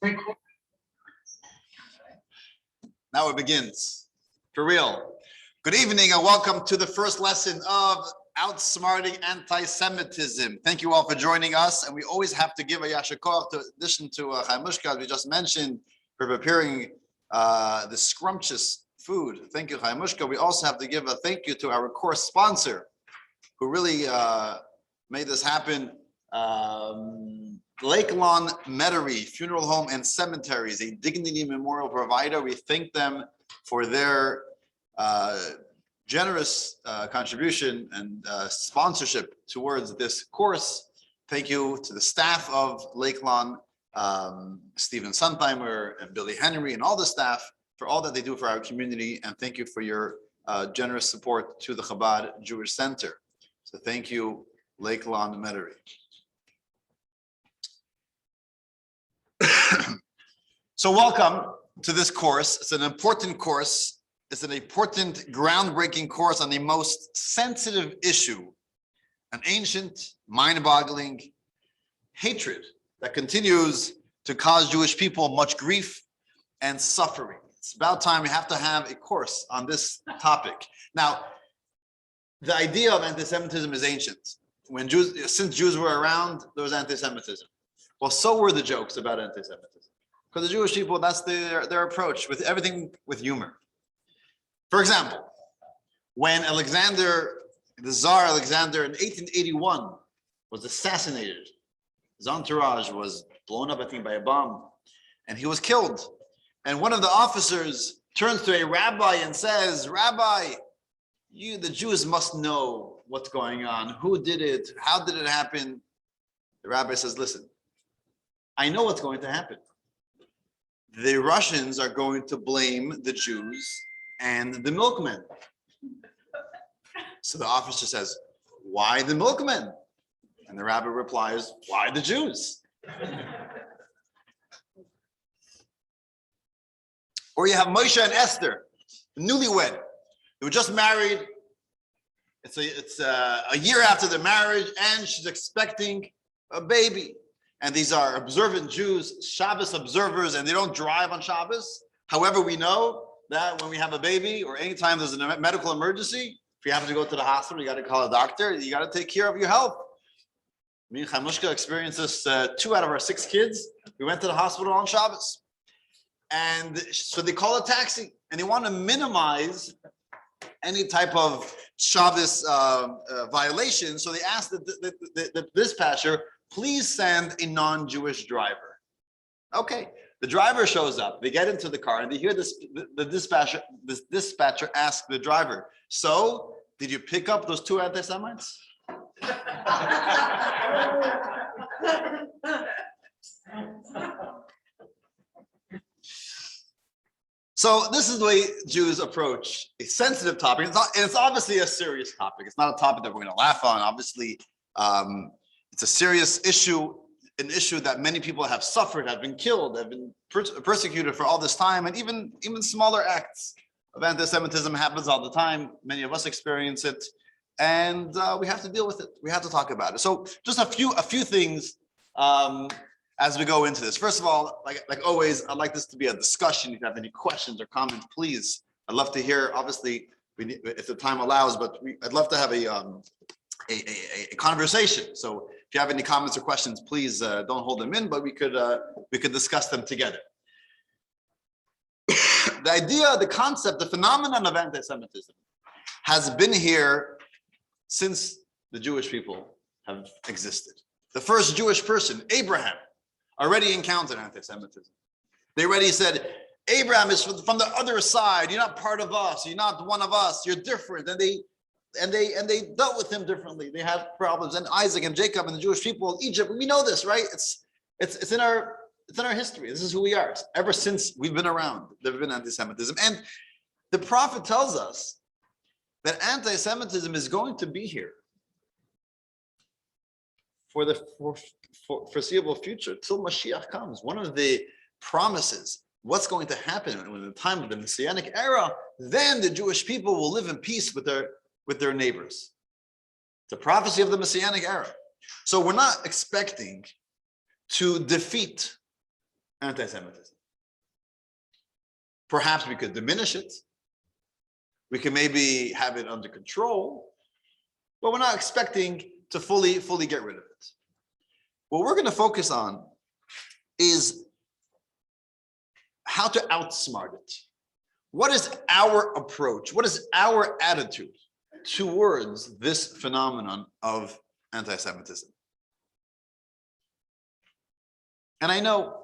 Now it begins. For real. Good evening and welcome to the first lesson of Outsmarting Anti-Semitism. Thank you all for joining us. And we always have to give a yasher koach, in addition to Chaimushka, as we just mentioned, for preparing the scrumptious food. Thank you, Chaimushka. We also have to give a thank you to our course sponsor, who really made this happen. Lakeland Metairie Funeral Home and Cemeteries, a dignity memorial provider. We thank them for their generous contribution and sponsorship towards this course. Thank you to the staff of Lakeland, Stephen Suntheimer and Billy Henry and all the staff for all that they do for our community. And thank you for your generous support to the Chabad Jewish Center. So thank you, Lakeland Metairie. So welcome to this course. It's an important course. It's an important, groundbreaking course on the most sensitive issue, an ancient, mind-boggling hatred that continues to cause Jewish people much grief and suffering. It's about time we have to have a course on this topic. Now, the idea of anti-Semitism is ancient. Since Jews were around, there was anti-Semitism. Well, so were the jokes about anti-Semitism. Because the Jewish people, that's their approach with everything with humor. For example, when Alexander, the Tsar Alexander in 1881 was assassinated, his entourage was blown up, I think, by a bomb, and he was killed. And one of the officers turns to a rabbi and says, "Rabbi, you, the Jews must know what's going on. Who did it? How did it happen?" The rabbi says, "Listen, I know what's going to happen. The Russians are going to blame the Jews and the milkmen." So the officer says, "Why the milkmen?" And the rabbi replies, "Why the Jews?" Or you have Moshe and Esther, newlywed. They were just married. It's a year after the marriage, and she's expecting a baby. And these are observant Jews, Shabbos observers, and they don't drive on Shabbos. However, we know that when we have a baby or anytime there's a medical emergency, if you have to go to the hospital, you got to call a doctor, you got to take care of your health. Me and Chaimushka experienced this 2 out of our 6 kids. We went to the hospital on Shabbos. And so they call a taxi and they want to minimize any type of Shabbos violation. So they asked the dispatcher, "Please send a non-Jewish driver." Okay, the driver shows up. They get into the car and they hear the dispatcher ask the driver, "So, did you pick up those 2 anti-Semites?" So this is the way Jews approach a sensitive topic. It's obviously a serious topic. It's not a topic that we're going to laugh on. Obviously, it's a serious issue, an issue that many people have suffered, have been killed, have been persecuted for all this time, and even smaller acts of anti-Semitism happens all the time. Many of us experience it, and we have to deal with it. We have to talk about it. So just a few things as we go into this. First of all, like always, I'd like this to be a discussion. If you have any questions or comments, please. I'd love to hear. Obviously, if the time allows, but I'd love to have a conversation. So if you have any comments or questions, please don't hold them in, but we could discuss them together. The idea, the concept, the phenomenon of anti-Semitism has been here since the Jewish people have existed. The first Jewish person, Abraham, already encountered anti-Semitism. They already said, "Abraham is from the other side. You're not part of us. You're not one of us. You're different." And they dealt with him differently. They had problems. And Isaac and Jacob and the Jewish people, Egypt, we know this, right? It's in our history. This is who we are. Ever since we've been around, there's been anti-Semitism. And the prophet tells us that anti-Semitism is going to be here for the foreseeable future, till Mashiach comes. One of the promises, what's going to happen in the time of the Messianic era, then the Jewish people will live in peace with their neighbors. The prophecy of the Messianic era. So we're not expecting to defeat anti-Semitism. Perhaps we could diminish it. We can maybe have it under control, but we're not expecting to fully get rid of it. What we're going to focus on is how to outsmart it. What is our approach? What is our attitude towards this phenomenon of anti-Semitism? And I know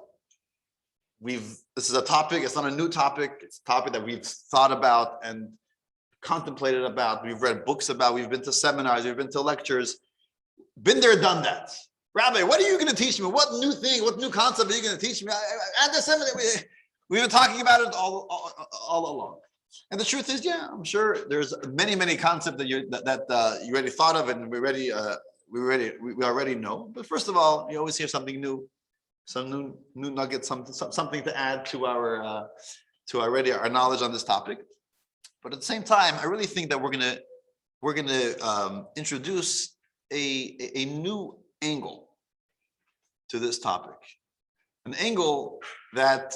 this is a topic, it's not a new topic, it's a topic that we've thought about and contemplated about, we've read books about, we've been to seminars, we've been to lectures, been there, done that. Rabbi, what are you going to teach me? What new thing, what new concept are you going to teach me? Anti-Semitism, we've been talking about it all along. And the truth is, yeah, I'm sure there's many concepts that you already thought of and we already know. But first of all, you always hear something new, some new nugget, something to add to our knowledge on this topic. But at the same time, I really think that we're gonna introduce a new angle to this topic, an angle that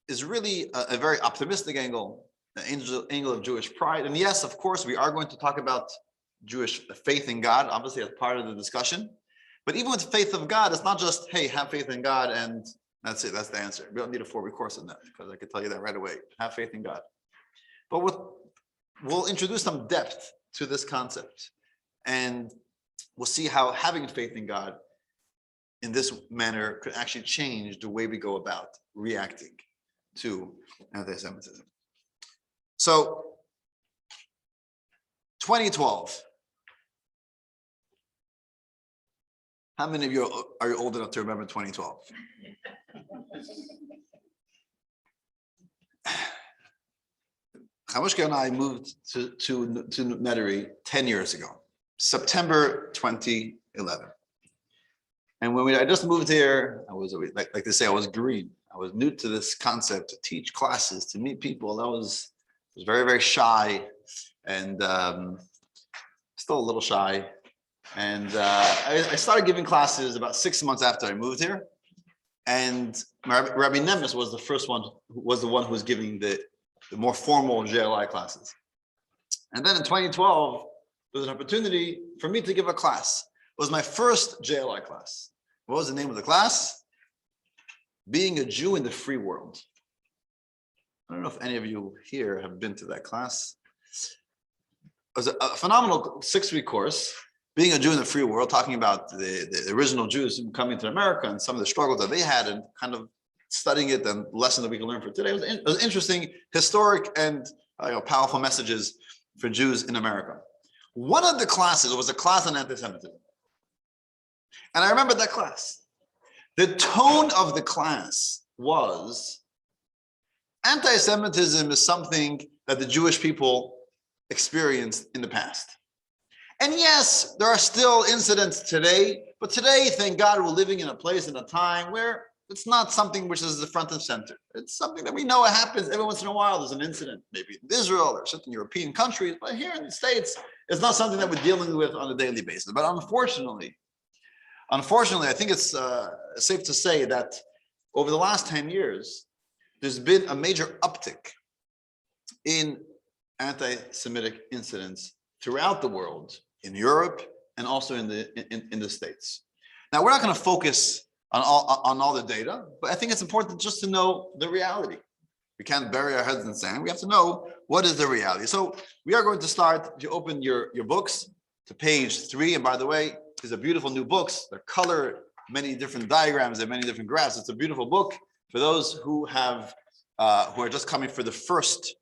is really a very optimistic angle, an angle of Jewish pride. And yes, of course, we are going to talk about Jewish faith in God, obviously as part of the discussion. But even with faith of God, it's not just, hey, have faith in God and that's it, that's the answer. We don't need a 4-week course in that because I could tell you that right away. Have faith in God. But we'll introduce some depth to this concept and we'll see how having faith in God in this manner could actually change the way we go about reacting to anti-Semitism. So 2012. How many of you are old enough to remember 2012? Chamushka and I moved to Metairie 10 years ago, September 2011. And when I just moved here, I was like they say, I was green. I was new to this concept, to teach classes, to meet people. I was very, very shy and still a little shy. And I started giving classes about 6 months after I moved here. And Rabbi Nemes was the first one, the one who was giving the more formal JLI classes. And then in 2012, there was an opportunity for me to give a class. It was my first JLI class. What was the name of the class? Being a Jew in the Free World. I don't know if any of you here have been to that class. It was a phenomenal 6-week course. Being a Jew in the free world, talking about the original Jews coming to America and some of the struggles that they had and kind of studying it and lesson that we can learn for today. It was interesting, historic and powerful messages for Jews in America. One of the classes was a class on anti-Semitism. And I remember that class. The tone of the class was anti-Semitism is something that the Jewish people experienced in the past. And yes, there are still incidents today, but today, thank God, we're living in a place and a time where it's not something which is the front and center. It's something that we know it happens every once in a while. There's an incident, maybe in Israel or certain European countries, but here in the States, it's not something that we're dealing with on a daily basis. But unfortunately, I think it's safe to say that over the last 10 years, there's been a major uptick in anti-Semitic incidents throughout the world, in Europe and also in the States. Now, we're not going to focus on all the data, but I think it's important just to know the reality. We can't bury our heads in sand. We have to know what is the reality. So we are going to start. If you open your books to page 3, and by the way, these are beautiful new books. They're colored, many different diagrams and many different graphs. It's a beautiful book for those who are just coming for the first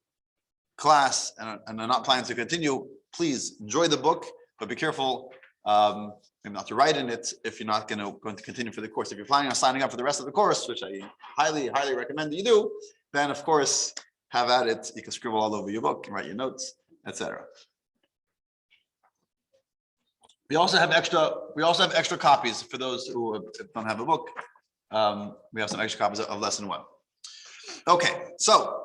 class and are not planning to continue. Please enjoy the book, but be careful maybe not to write in it if you're not going to continue for the course. If you're planning on signing up for the rest of the course, which I highly recommend that you do, then of course have at it. You can scribble all over your book and write your notes, etc. We also have extra copies for those who don't have a book. We have some extra copies of lesson 1. Okay, so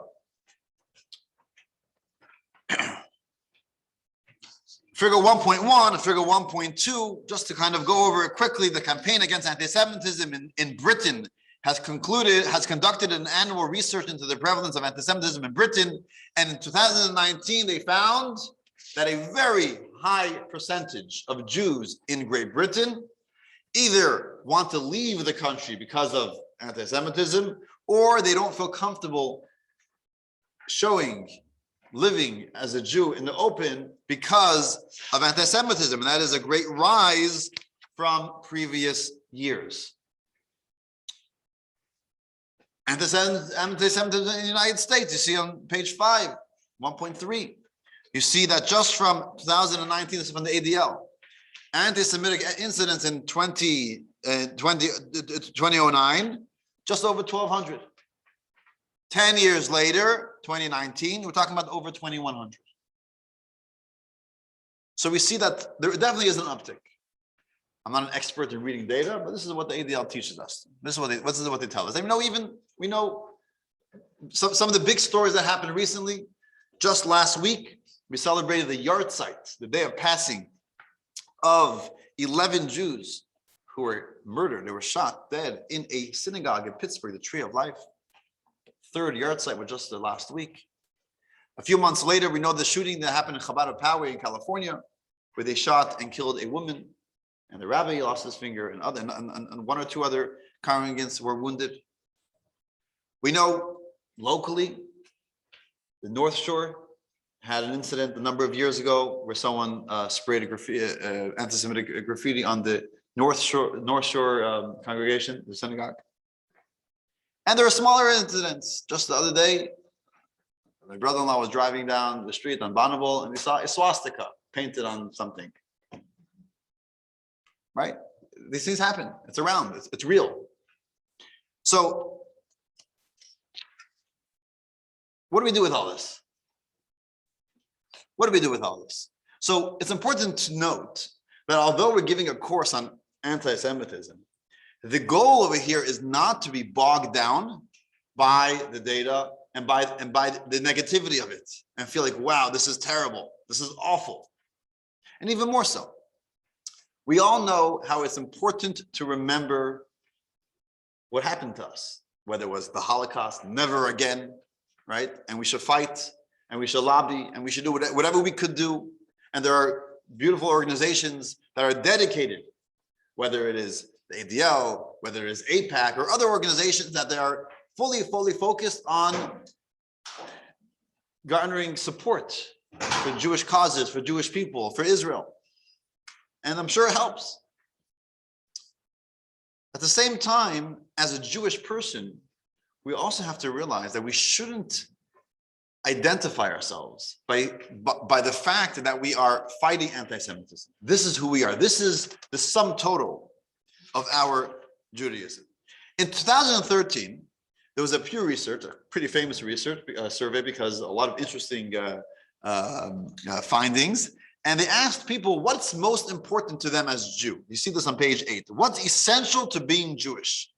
figure 1.1 and figure 1.2, just to kind of go over it quickly, the campaign against anti-Semitism in Britain has conducted an annual research into the prevalence of anti-Semitism in Britain. And in 2019, they found that a very high percentage of Jews in Great Britain either want to leave the country because of anti-Semitism, or they don't feel comfortable living as a Jew in the open because of anti-Semitism. And that is a great rise from previous years. Anti-Semitism in the United States, you see on page 5, 1.3. You see that just from 2019, this is from the ADL, anti-Semitic incidents in 2009, just over 1,200. 10 years later, 2019, we're talking about over 2,100. So we see that there definitely is an uptick. I'm not an expert in reading data, but this is what the ADL teaches us. This is what they tell us. We know some of the big stories that happened recently. Just last week, we celebrated the Yahrzeit, the day of passing of 11 Jews who were murdered. They were shot dead in a synagogue in Pittsburgh, the Tree of Life. Third Yahrzeit was just the last week. A few months later, we know the shooting that happened in Chabad of Poway in California, where they shot and killed a woman, and the rabbi lost his finger, and one or two other congregants were wounded. We know locally, the North Shore had an incident a number of years ago where someone sprayed anti-Semitic graffiti on the North Shore congregation, the synagogue. And there are smaller incidents. Just the other day, my brother-in-law was driving down the street on Bonneville, and he saw a swastika painted on something. Right? These things happen. It's around. It's real. So, what do we do with all this? What do we do with all this? So, it's important to note that although we're giving a course on anti-Semitism, the goal over here is not to be bogged down by the data and by the negativity of it and feel like, wow, this is terrible. This is awful. And even more so, we all know how it's important to remember what happened to us, whether it was the Holocaust, never again, right? And we should fight, and we should lobby, and we should do whatever we could do. And there are beautiful organizations that are dedicated, whether it is the ADL, whether it is AIPAC, or other organizations that they are fully focused on garnering support for Jewish causes, for Jewish people, for Israel. And I'm sure it helps. At the same time, as a Jewish person, we also have to realize that we shouldn't identify ourselves by the fact that we are fighting anti-Semitism. This is who we are. This is the sum total of our Judaism. In 2013, there was a Pew Research, a pretty famous research survey because a lot of interesting findings. And they asked people what's most important to them as Jew. You see this on page 8. What's essential to being Jewish?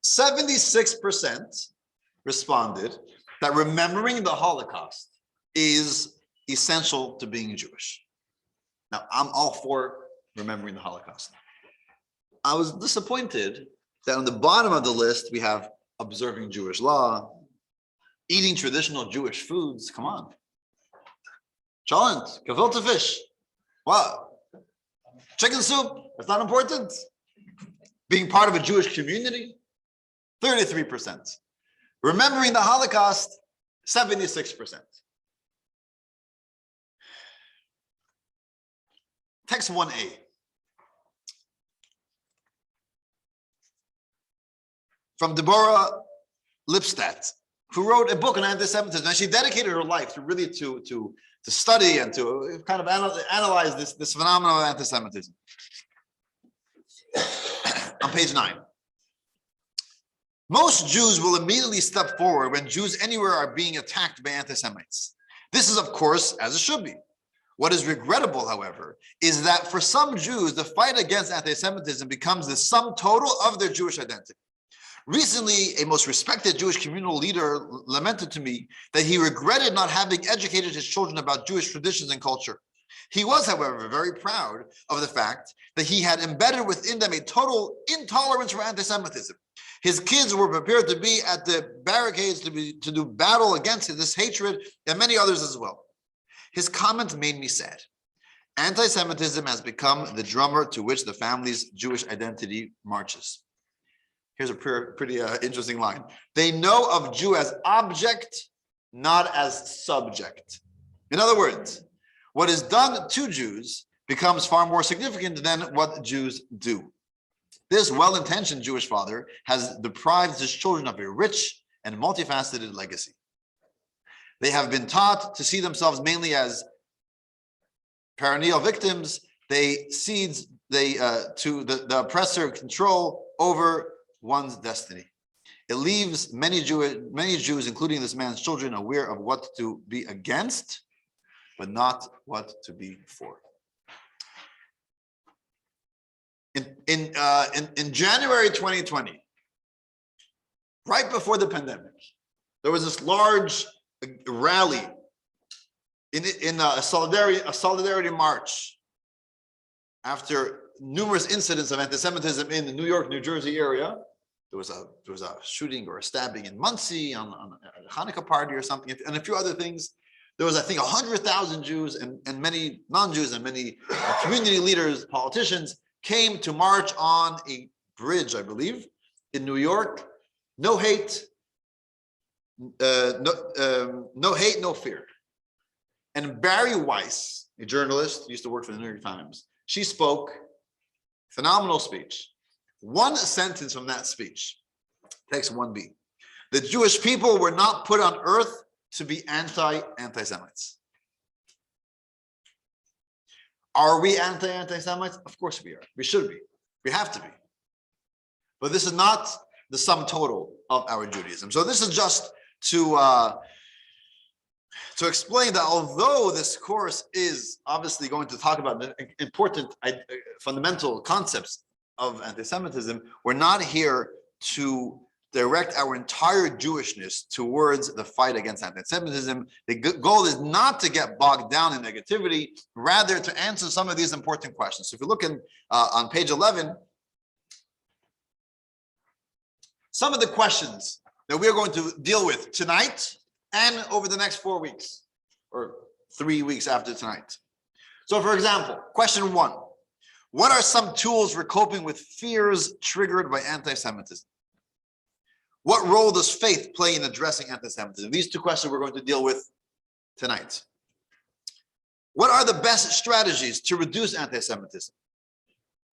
76% responded that remembering the Holocaust is essential to being Jewish. Now, I'm all for remembering the Holocaust. I was disappointed that on the bottom of the list, we have observing Jewish law, eating traditional Jewish foods. Come on. Cholent, gefilte fish. What? Chicken soup. That's not important. Being part of a Jewish community. 33%. Remembering the Holocaust. 76%. Text 1A. From Deborah Lipstadt, who wrote a book on anti-Semitism, and she dedicated her life to really to study and to kind of analyze this phenomenon of anti-Semitism. On page 9. Most Jews will immediately step forward when Jews anywhere are being attacked by anti-Semites. This is, of course, as it should be. What is regrettable, however, is that for some Jews, the fight against anti-Semitism becomes the sum total of their Jewish identity. Recently, a most respected Jewish communal leader lamented to me that he regretted not having educated his children about Jewish traditions and culture. He was, however, very proud of the fact that he had embedded within them a total intolerance for anti-Semitism. His kids were prepared to be at the barricades to do battle against this hatred, and many others as well. His comment made me sad. Anti-Semitism has become the drummer to which the family's Jewish identity marches. Here's a pretty interesting line. They know of Jew as object, not as subject. In other words, what is done to Jews becomes far more significant than what Jews do. This well-intentioned Jewish father has deprived his children of a rich and multifaceted legacy. They have been taught to see themselves mainly as perennial victims. They cede to the oppressor control over one's destiny. It leaves many Jews, including this man's children, aware of what to be against, but not what to be for. In January 2020, right before the pandemic, there was this large rally in a solidarity march after numerous incidents of anti-Semitism in the New York, New Jersey area. There was a shooting or a stabbing in Muncie on a Hanukkah party or something, and a few other things. There was, I think, 100,000 Jews and many non-Jews and many community leaders, politicians came to march on a bridge, I believe, in New York. No hate, no hate, no fear. And Barry Weiss, a journalist, used to work for the New York Times, she spoke, phenomenal speech. One sentence from that speech, text 1b. The Jewish people were not put on earth to be anti-Semites. Are we anti-Semites? Of course we are. We should be. We have to be. But this is not the sum total of our Judaism. So this is just to explain that although this course is obviously going to talk about the important fundamental concepts of anti-Semitism, we're not here to direct our entire Jewishness towards the fight against anti-Semitism. The goal is not to get bogged down in negativity, rather to answer some of these important questions. So if you look on page 11, some of the questions that we're going to deal with tonight and over the next 4 weeks, or 3 weeks after tonight. So for example, question 1, what are some tools for coping with fears triggered by anti-Semitism? What role does faith play in addressing anti-Semitism? These 2 questions we're going to deal with tonight. What are the best strategies to reduce anti-Semitism?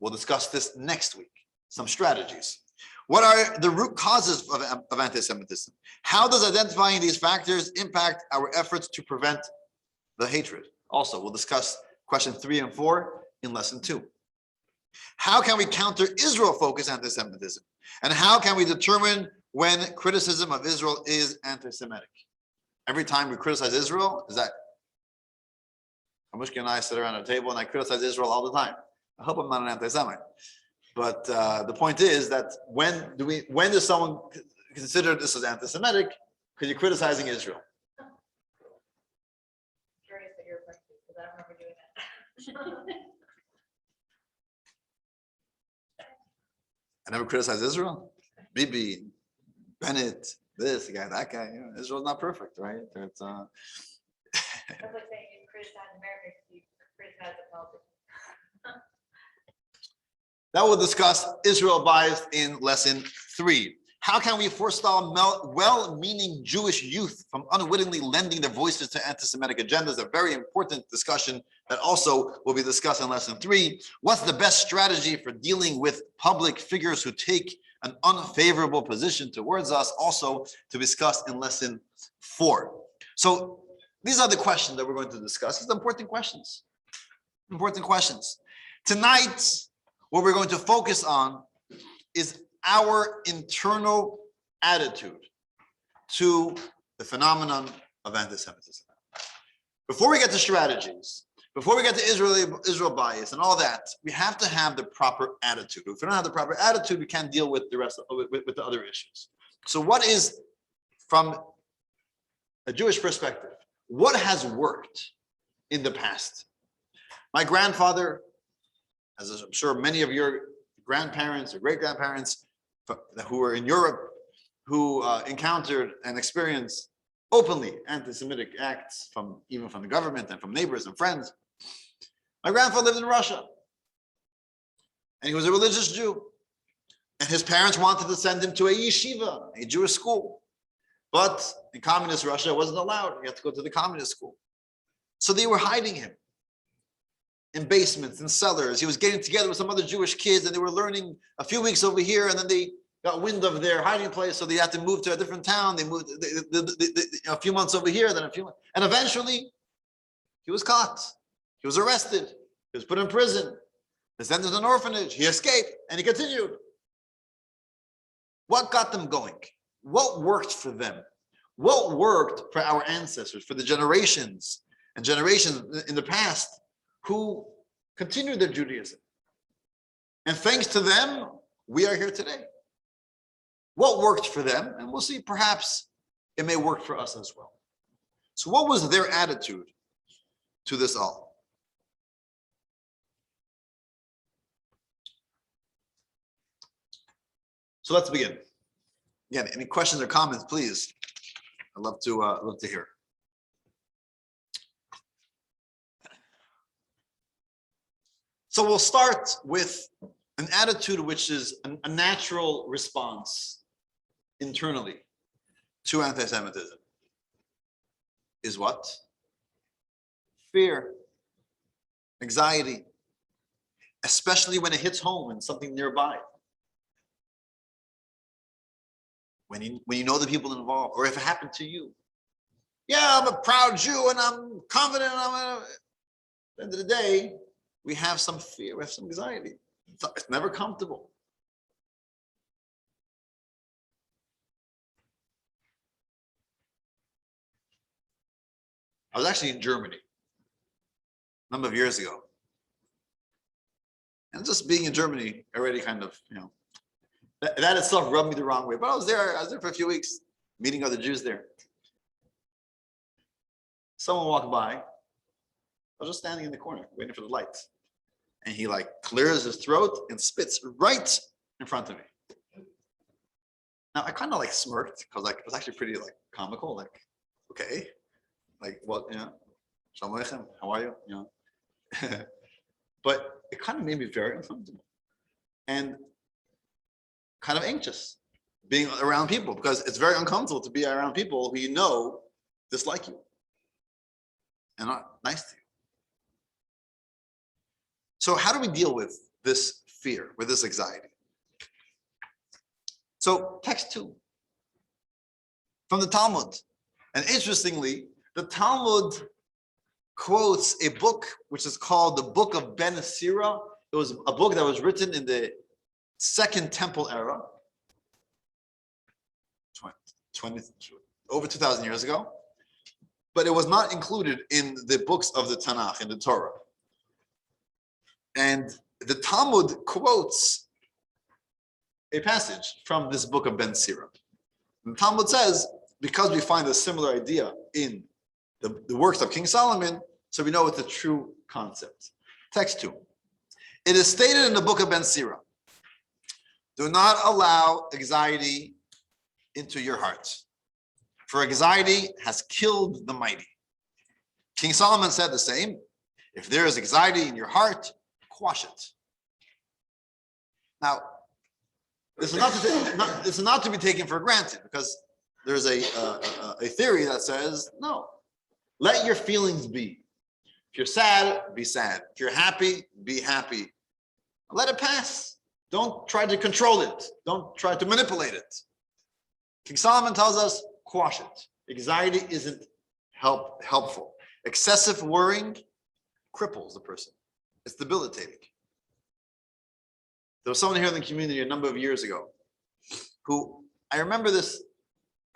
We'll discuss this next week, some strategies. What are the root causes of anti-Semitism? How does identifying these factors impact our efforts to prevent the hatred? Also, we'll discuss question 3 and 4 in lesson 2. How can we counter Israel-focused anti-Semitism? And how can we determine when criticism of Israel is anti-Semitic? Every time we criticize Israel, is that Amushka and I sit around a table and I criticize Israel all the time. I hope I'm not an anti-Semite. But the point is that when does someone consider this as anti-Semitic? Because you're criticizing Israel. Curious at your question, because I don't remember doing that. I never criticized Israel. Bibi, Bennett, this guy, that guy. You know, Israel's not perfect, right? It's, That's like saying you criticize America because you criticize the politics. That we'll discuss Israel bias in lesson 3. How can we forestall well-meaning Jewish youth from unwittingly lending their voices to anti-Semitic agendas? A very important discussion that also will be discussed in lesson 3. What's the best strategy for dealing with public figures who take an unfavorable position towards us? Also to be discussed in lesson 4. So these are the questions that we're going to discuss. These are important questions. Important questions. Tonight, what we're going to focus on is our internal attitude to the phenomenon of anti-Semitism. Before we get to strategies, before we get to Israel bias and all that, we have to have the proper attitude. If we don't have the proper attitude, we can't deal with the rest of with the other issues. So what is, from a Jewish perspective, what has worked in the past? My grandfather, as I'm sure many of your grandparents or great-grandparents who were in Europe, who encountered and experienced openly anti-Semitic acts even from the government and from neighbors and friends. My grandfather lived in Russia, and he was a religious Jew. And his parents wanted to send him to a yeshiva, a Jewish school. But in communist Russia, it wasn't allowed. He had to go to the communist school. So they were hiding him in basements and cellars. He was getting together with some other Jewish kids, and they were learning a few weeks over here, and then they got wind of their hiding place, so they had to move to a different town. They moved a few months over here, then a few months. And eventually, he was caught. He was arrested. He was put in prison. They sent him to an orphanage. He escaped, and he continued. What got them going? What worked for them? What worked for our ancestors, for the generations and generations in the past who continued their Judaism? And thanks to them, we are here today. What worked for them? And we'll see, perhaps it may work for us as well. So what was their attitude to this all? So let's begin. Again, any questions or comments, please? I'd love to hear. So we'll start with an attitude which is a natural response internally to anti-Semitism. Is what? Fear, anxiety, especially when it hits home and something nearby. When you know the people involved, or if it happened to you. Yeah, I'm a proud Jew and I'm confident. At the end of the day, we have some fear, we have some anxiety. It's never comfortable. I was actually in Germany a number of years ago. And just being in Germany already kind of, that itself rubbed me the wrong way. But I was there for a few weeks, meeting other Jews there. Someone walked by. I was just standing in the corner, waiting for the lights. And he clears his throat and spits right in front of me. Now I kind of smirked because it was actually pretty comical. Okay, Shalom Aleichem, how are you? But it kind of made me very uncomfortable and kind of anxious being around people, because it's very uncomfortable to be around people who dislike you and not nice to you. So how do we deal with this fear, with this anxiety? So text 2 from the Talmud. And interestingly, the Talmud quotes a book which is called the Book of Ben Sira. It was a book that was written in the Second Temple era, over 2,000 years ago, but it was not included in the books of the Tanakh, in the Torah. And the Talmud quotes a passage from this book of Ben Sira. The Talmud says, because we find a similar idea in the works of King Solomon, so we know it's a true concept. Text 2. It is stated in the book of Ben Sira, do not allow anxiety into your heart, for anxiety has killed the mighty. King Solomon said the same. If there is anxiety in your heart, quash it. Now, this is not to be taken for granted, because there's a theory that says, no, let your feelings be. If you're sad, be sad. If you're happy, be happy. Let it pass. Don't try to control it. Don't try to manipulate it. King Solomon tells us, quash it. Anxiety isn't helpful. Excessive worrying cripples the person. It's debilitating. There was someone here in the community a number of years ago who, I remember this,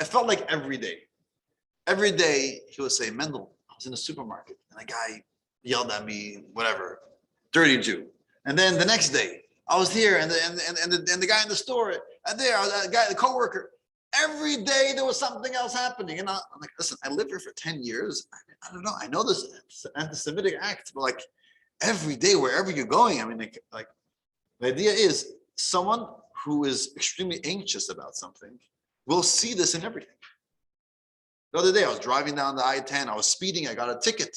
it felt like every day. Every day he would say, Mendel, I was in a supermarket and a guy yelled at me, whatever, dirty Jew. And then the next day, I was here and the guy in the store, and there, the guy, the coworker. Every day there was something else happening. And I'm like, listen, I lived here for 10 years. I don't know. I know this anti-Semitic act, but every day, wherever you're going. I mean, like the idea is someone who is extremely anxious about something will see this in everything. The other day, I was driving down the I-10. I was speeding. I got a ticket.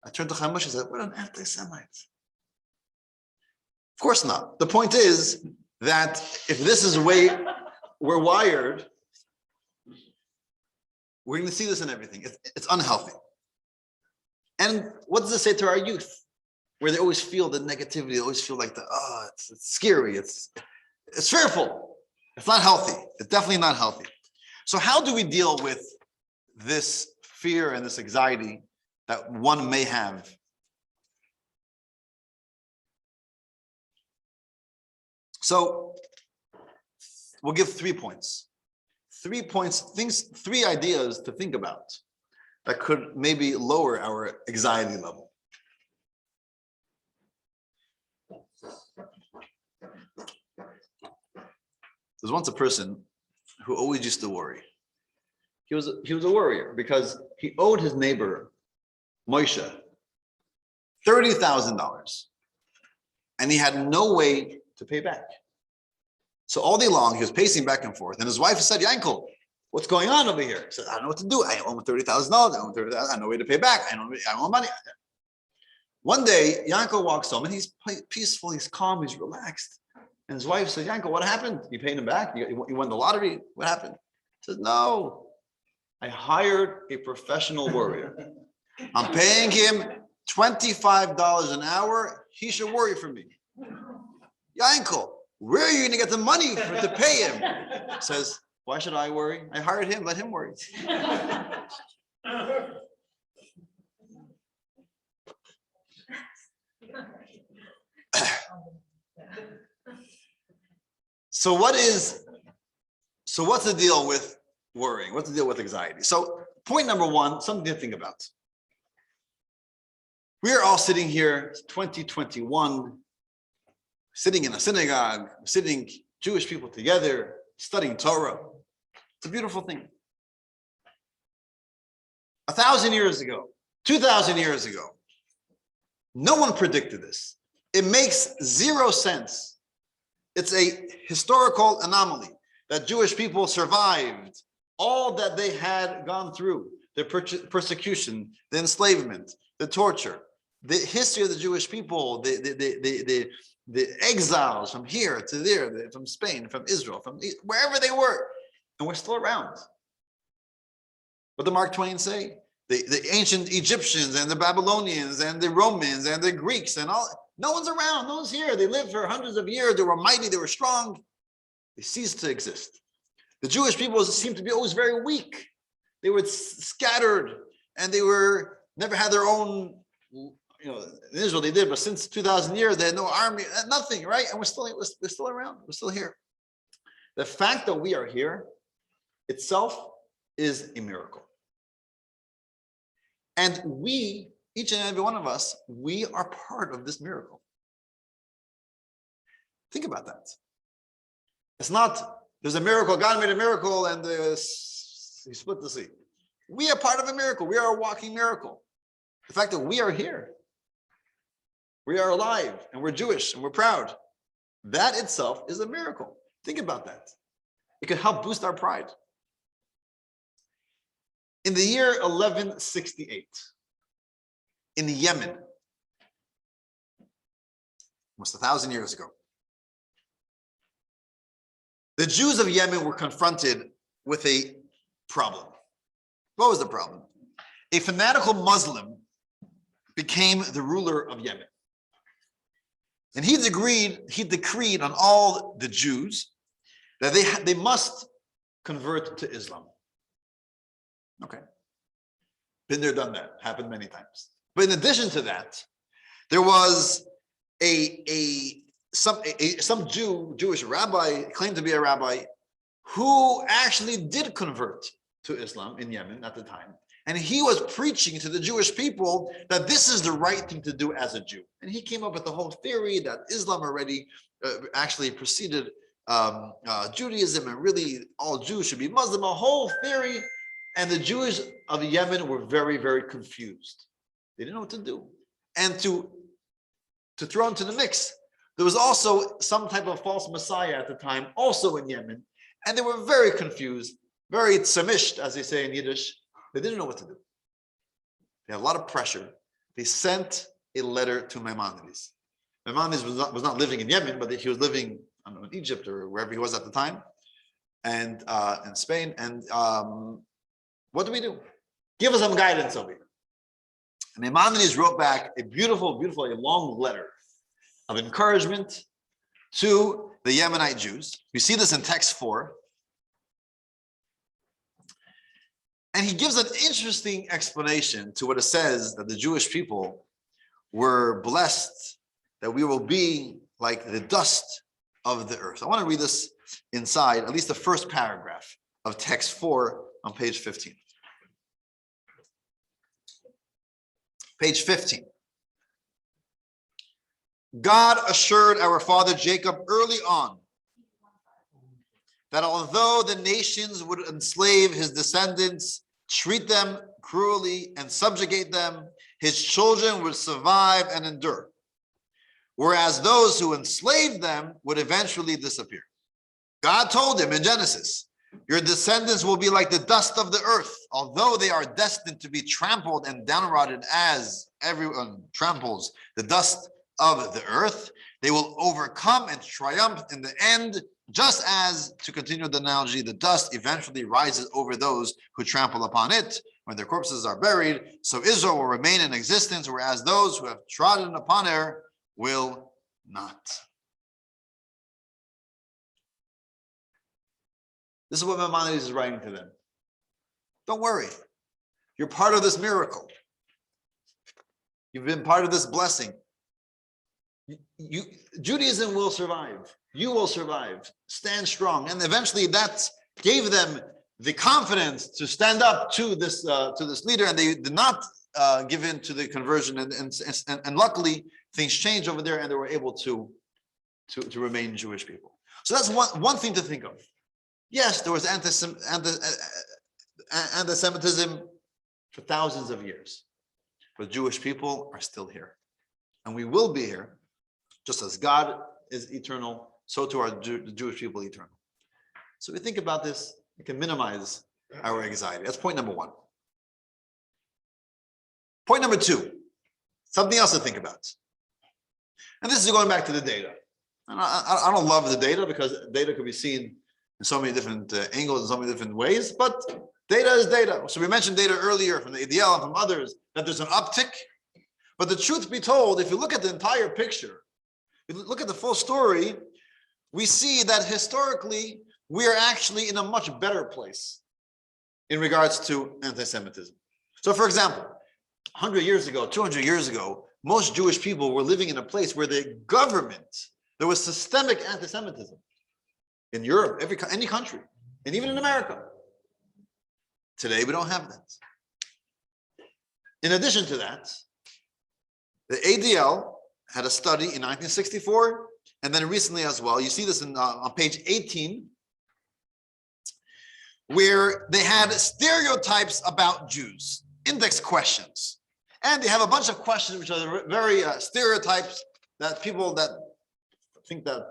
I turned to Chaim Moshe and said, "What an anti-Semite." Of course not. The point is that if this is the way we're wired, we're going to see this in everything. It's unhealthy. And what does it say to our youth? Where they always feel the negativity, they always feel like it's scary, it's fearful. It's not healthy. It's definitely not healthy. So how do we deal with this fear and this anxiety that one may have? So we'll give 3 points. 3 points, three ideas to think about that could maybe lower our anxiety level. There's once a person who always used to worry. He was a worrier because he owed his neighbor Moshe $30,000, and he had no way to pay back. So all day long he was pacing back and forth, and his wife said, "Yankel, what's going on over here?" He said, "I don't know what to do. I owe him $30,000. I owe him $30,000. I have no way to pay back. I want money." One day, Yankel walks home and he's peaceful, he's calm, he's relaxed. And his wife said, "Yankel, what happened? You paid him back? You won the lottery? What happened?" He says, "No, I hired a professional worrier. I'm paying him $25 an hour. He should worry for me." "Yankel, where are you going to get the money to pay him?" He says, "Why should I worry? I hired him. Let him worry." So what's the deal with worrying? What's the deal with anxiety? So point number 1, something to think about. We are all sitting here, 2021, sitting in a synagogue, sitting Jewish people together, studying Torah. It's a beautiful thing. 1,000 years ago, 2,000 years ago, no one predicted this. It makes zero sense. It's a historical anomaly that Jewish people survived all that they had gone through, the persecution, the enslavement, the torture, the history of the Jewish people, the exiles from here to there, from Spain, from Israel, from wherever they were, and we're still around. What did Mark Twain say? The ancient Egyptians and the Babylonians and the Romans and the Greeks and all, no one's around, no one's here. They lived for hundreds of years. They were mighty, they were strong. They ceased to exist. The Jewish people seemed to be always very weak. They were scattered and they never had their own, in Israel they did, but since 2,000 years, they had no army, nothing, right? And we're still around, we're still here. The fact that we are here itself is a miracle. And we, each and every one of us, we are part of this miracle. Think about that. It's not, there's a miracle, God made a miracle and he split the sea. We are part of a miracle. We are a walking miracle. The fact that we are here, we are alive and we're Jewish and we're proud, that itself is a miracle. Think about that. It can help boost our pride. In the year 1168, in Yemen, almost 1,000 years ago, the Jews of Yemen were confronted with a problem. What was the problem? A fanatical Muslim became the ruler of Yemen. And he decreed on all the Jews that they must convert to Islam. Okay. Been there, done that. Happened many times. But in addition to that, there was some Jewish rabbi, claimed to be a rabbi, who actually did convert to Islam in Yemen at the time. And he was preaching to the Jewish people that this is the right thing to do as a Jew. And he came up with the whole theory that Islam already actually preceded Judaism, and really all Jews should be Muslim, a whole theory. And the Jews of Yemen were very, very confused. They didn't know what to do. And to to throw into the mix. There was also some type of false messiah at the time, also in Yemen, and they were very confused, very tzamisht, as they say in Yiddish. They didn't know what to do. They had a lot of pressure. They sent a letter to Maimonides. Maimonides was not living in Yemen, but he was living, I don't know, in Egypt or wherever he was at the time, and in Spain. And what do? Give us some guidance over here. And Maimonides wrote back a beautiful, a long letter of encouragement to the Yemenite Jews. You see this in text 4. And he gives an interesting explanation to what it says that the Jewish people were blessed, that we will be like the dust of the earth. I want to read this inside, at least the first paragraph of text 4 on page 15. Page 15. God assured our father Jacob early on that although the nations would enslave his descendants, treat them cruelly, and subjugate them, his children would survive and endure, whereas those who enslaved them would eventually disappear. God told him in Genesis, your descendants will be like the dust of the earth. Although they are destined to be trampled and downrotted as everyone tramples the dust of the earth, they will overcome and triumph in the end, just as, to continue the analogy, the dust eventually rises over those who trample upon it when their corpses are buried. So Israel will remain in existence, whereas those who have trodden upon her will not. This is what Maimonides is writing to them. Don't worry. You're part of this miracle. You've been part of this blessing. Judaism will survive. You will survive. Stand strong. And eventually that gave them the confidence to stand up to this leader, and they did not give in to the conversion. And luckily things changed over there, and they were able to remain Jewish people. So that's one thing to think of. Yes, there was anti-Semitism for thousands of years, but Jewish people are still here, and we will be here, just as God is eternal, so too are the Jewish people eternal. So we think about this, we can minimize our anxiety. That's point number 1. Point number 2, something else to think about. And this is going back to the data. And I don't love the data, because data could be seen in so many different angles, in so many different ways, but data is data. So we mentioned data earlier from the ADL and from others, that there's an uptick. But the truth be told, if you look at the entire picture, if you look at the full story, we see that historically, we are actually in a much better place in regards to anti-Semitism. So for example, 100 years ago, 200 years ago, most Jewish people were living in a place where the government, there was systemic anti-Semitism. In Europe, any country, and even in America. Today, we don't have that. In addition to that, the ADL had a study in 1964, and then recently as well. You see this on page 18, where they had stereotypes about Jews, index questions. And they have a bunch of questions which are very stereotypes that people that think that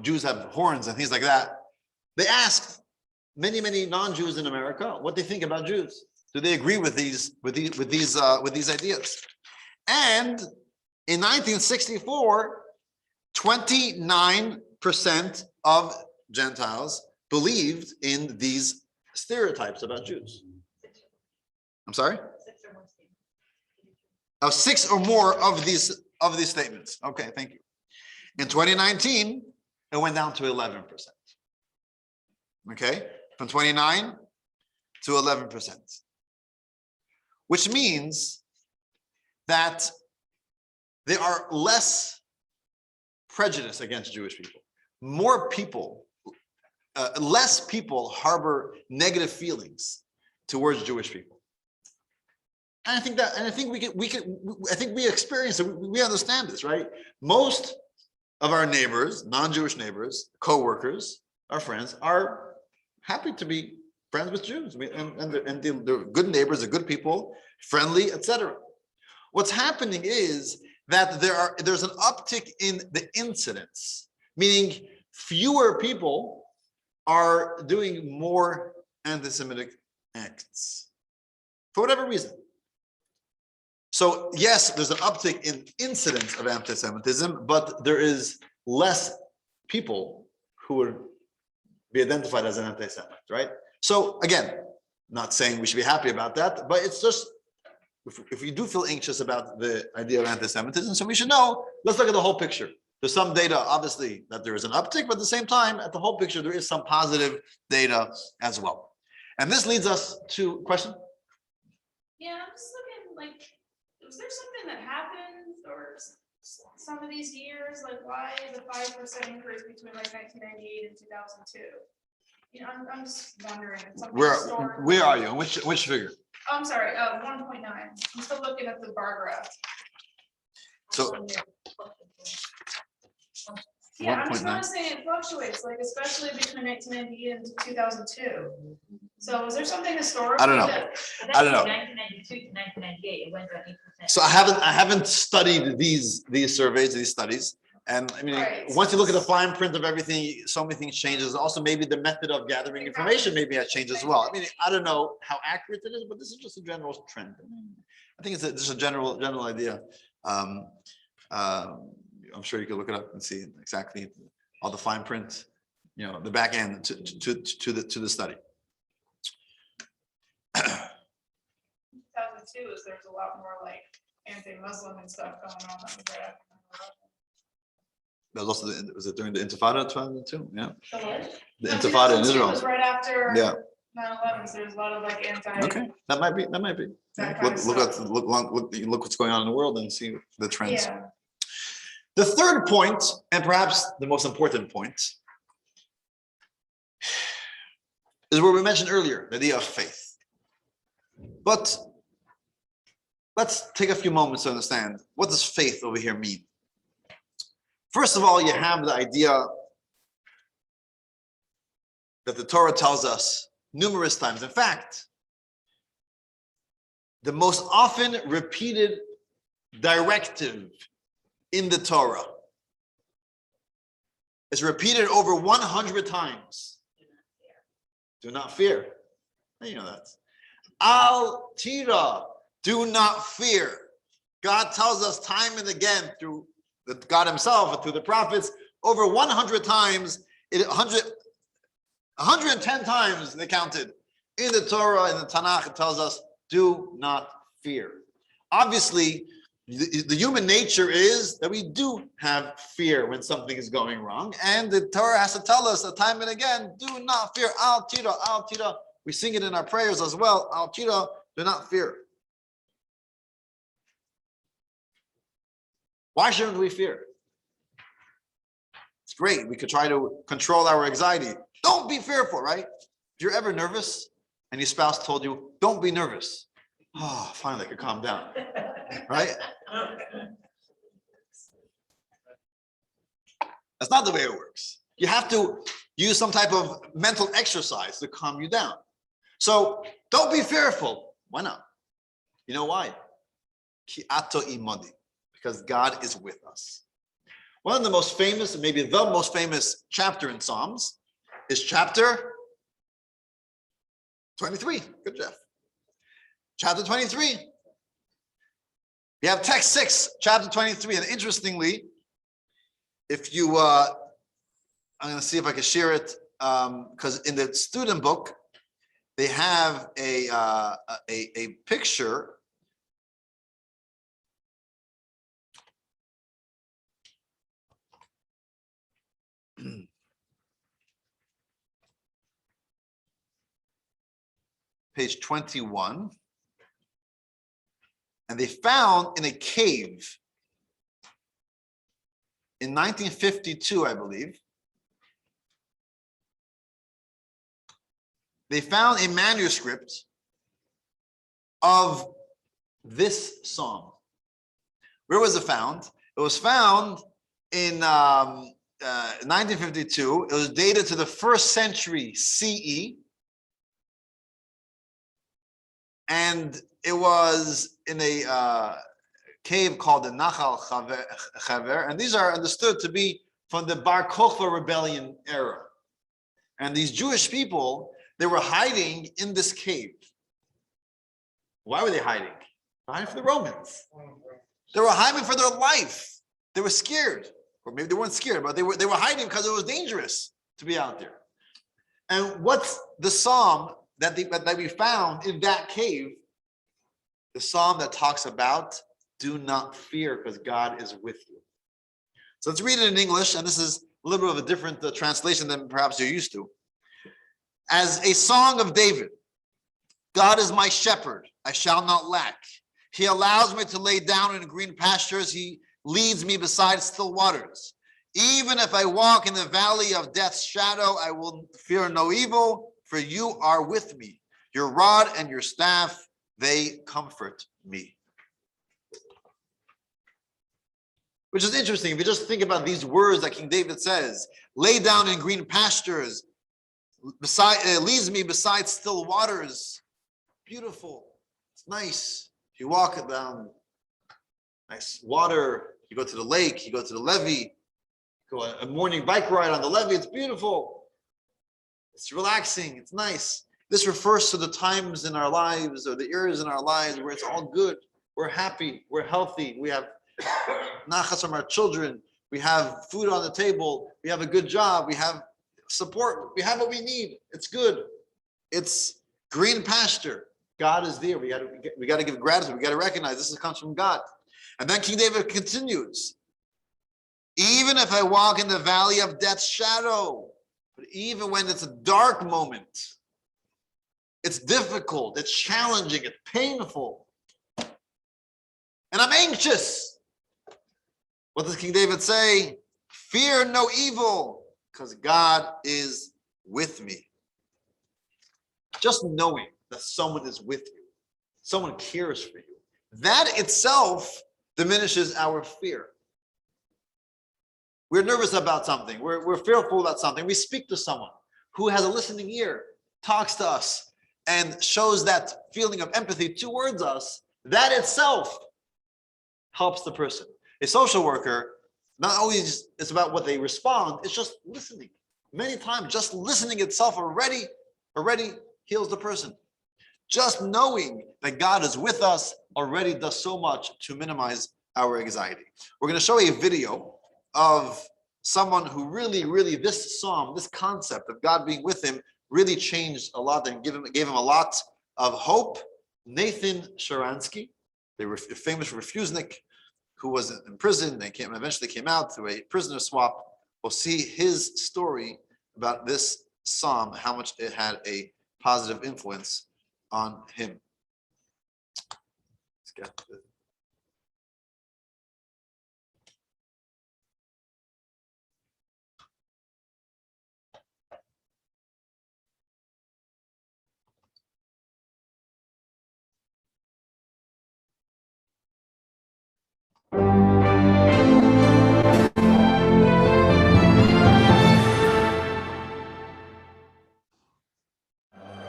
Jews have horns and things like that. They asked many non-Jews in America what they think about Jews. Do they agree with these ideas? And in 1964, 29% of Gentiles believed in these stereotypes about Jews. I'm sorry? 6 or more of these statements. Okay, thank you. In 2019, it went down to 11%. Okay, from 29 to 11%, which means that there are less prejudice against Jewish people. More people, less people harbor negative feelings towards Jewish people. And I think we experience it. We understand this, right? Most of our neighbors, non-Jewish neighbors, co-workers, our friends, are happy to be friends with Jews. And they're good neighbors, they're good people, friendly, etc. What's happening is that there's an uptick in the incidence, meaning fewer people are doing more anti-Semitic acts for whatever reason. So yes, there's an uptick in incidence of anti-Semitism, but there is less people who would be identified as an anti-Semite, right? So again, not saying we should be happy about that, but it's just, if we do feel anxious about the idea of anti-Semitism, so we should know, let's look at the whole picture. There's some data, obviously, that there is an uptick, but at the same time, at the whole picture, there is some positive data as well. And this leads us to question? Yeah, I'm just looking, like, was there something that happened or some of these years, like why the 5% increase between like 1998 and 2002? You know, I'm just wondering. Where are you? Which figure? Oh, I'm sorry, 1.9. I'm still looking at the bar graph. So yeah, I'm just 1.9. noticing it fluctuates, like especially between 1998 and 2002. So is there something historical? I don't know. I don't know. 1992 to 1998, it went down 8%. So I haven't studied these surveys, these studies. And I mean, Right. once you look at the fine print of everything, so many things changes. Also, maybe the method of gathering information maybe has changed as well. I mean, I don't know how accurate it is, but this is just a general trend. I think it's just a general idea. I'm sure you could look it up and see exactly all the fine print, you know, the back end to the study. 2002 is there's a lot more like anti-Muslim and stuff going on. That was right after 9/11. That was also was it during the Intifada 2002? Yeah. The No, Intifada in 2002 Israel. was right after Yeah. 9/11, so there's a lot of like anti. Okay, that might be. That kind of Look what's going on in the world and see the trends. Yeah. The third point, and perhaps the most important point, is where we mentioned earlier, the idea of faith. But let's take a few moments to understand, what does faith over here mean? First of all, you have the idea that the Torah tells us numerous times. In fact, the most often repeated directive in the Torah is repeated over 100 times. Do not fear. You know that. Al tira, do not fear. God tells us time and again through God himself and through the prophets, over 100 times, 110 times they counted in the Torah, in the Tanakh, it tells us, do not fear. Obviously, the human nature is that we do have fear when something is going wrong. And the Torah has to tell us time and again, do not fear. Al tira, al tira. We sing it in our prayers as well. Al tira, do not fear. Why shouldn't we fear? It's great. We could try to control our anxiety. Don't be fearful, right? If you're ever nervous and your spouse told you, don't be nervous. Oh, finally I could calm down, right? That's not the way it works. You have to use some type of mental exercise to calm you down. So don't be fearful. Why not? You know why? Ki ato imodi. Because God is with us. One of the most famous, maybe the most famous chapter in Psalms is chapter 23. Good, Jeff. Chapter 23. You have text 6, chapter 23. And interestingly, if you, I'm going to see if I can share it, because in the student book, they have a picture . Page 21. And they found in a cave in 1952, I believe, they found a manuscript of this psalm. Where was it found? It was found in 1952. It was dated to the 1st century CE. And it was in a cave called the Nachal Chaver, and these are understood to be from the Bar Kokhba rebellion era. And these Jewish people, they were hiding in this cave. Why were they hiding? Hiding from the Romans. They were hiding for their life. They were scared, or maybe they weren't scared, but they were hiding because it was dangerous to be out there. And what's the psalm that we found in that cave? The psalm that talks about do not fear because God is with you. So let's read it in English, and this is a little bit of a different translation than perhaps you're used to. As a song of David, God is my shepherd, I shall not lack. He allows me to lay down in green pastures. He leads me beside still waters. Even if I walk in the valley of death's shadow, I will fear no evil, for you are with me. Your rod and your staff, they comfort me. Which is interesting. If you just think about these words that King David says, lay down in green pastures, leads me beside still waters. Beautiful. It's nice. You walk down nice water, you go to the lake, you go to the levee, go a morning bike ride on the levee. It's beautiful. It's relaxing. It's nice. This refers to the times in our lives or the areas in our lives where it's all good. We're happy. We're healthy. We have nachas from our children. We have food on the table. We have a good job. We have support. We have what we need. It's good. It's green pasture. God is there. We got to give gratitude. We got to recognize this comes from God. And then King David continues. Even if I walk in the valley of death's shadow, but even when it's a dark moment, it's difficult, it's challenging, it's painful, and I'm anxious. What does King David say? Fear no evil, because God is with me. Just knowing that someone is with you, someone cares for you, that itself diminishes our fear. We're nervous about something. We're fearful about something. We speak to someone who has a listening ear, talks to us, and shows that feeling of empathy towards us. That itself helps the person. A social worker, not always it's about what they respond, it's just listening. Many times, just listening itself already heals the person. Just knowing that God is with us already does so much to minimize our anxiety. We're going to show a video of someone who really, this psalm, this concept of God being with him really changed a lot and gave him a lot of hope. Nathan Sheranski, the famous refusnik who was in prison and eventually came out through a prisoner swap. We'll see his story about this psalm, how much it had a positive influence on him. Let's get the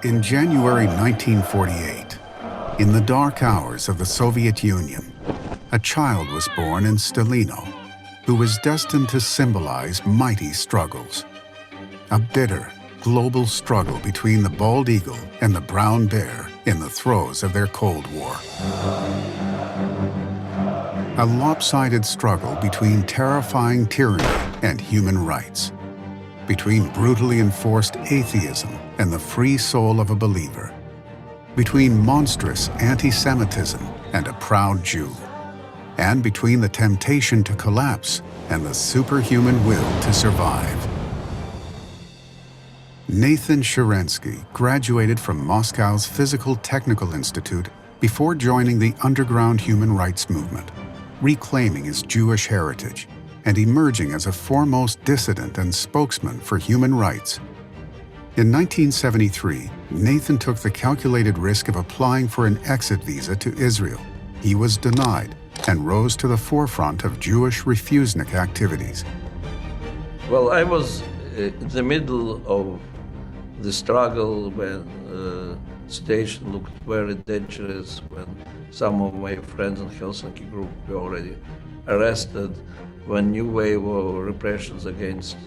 In January 1948, in the dark hours of the Soviet Union, a child was born in Stalino who was destined to symbolize mighty struggles. A bitter, global struggle between the bald eagle and the brown bear in the throes of their Cold War. A lopsided struggle between terrifying tyranny and human rights, between brutally enforced atheism and the free soul of a believer, between monstrous anti-Semitism and a proud Jew, and between the temptation to collapse and the superhuman will to survive. Nathan Sheranski graduated from Moscow's Physical Technical Institute before joining the underground human rights movement, reclaiming his Jewish heritage and emerging as a foremost dissident and spokesman for human rights. In 1973, Nathan took the calculated risk of applying for an exit visa to Israel. He was denied and rose to the forefront of Jewish refusnik activities. Well, I was in the middle of the struggle, when situation looked very dangerous, when some of my friends in Helsinki group were already arrested, when new wave of repressions against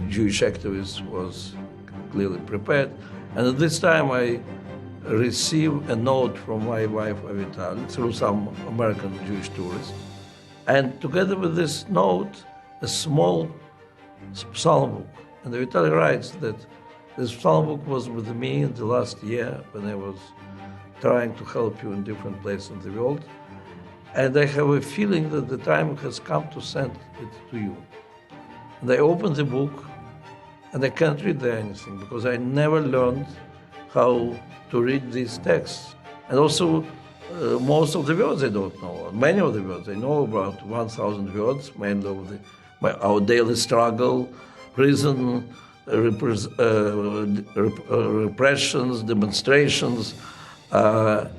Jewish activists was clearly prepared. And at this time I received a note from my wife Avital through some American Jewish tourists. And together with this note, a small psalm book. And Avital writes that this psalm book was with me in the last year when I was trying to help you in different places in the world. And I have a feeling that the time has come to send it to you. And I opened the book, and I can't read there anything because I never learned how to read these texts. And also, most of the words I don't know. Many of the words I know, about 1,000 words, mainly of our daily struggle, prison, repressions, demonstrations, but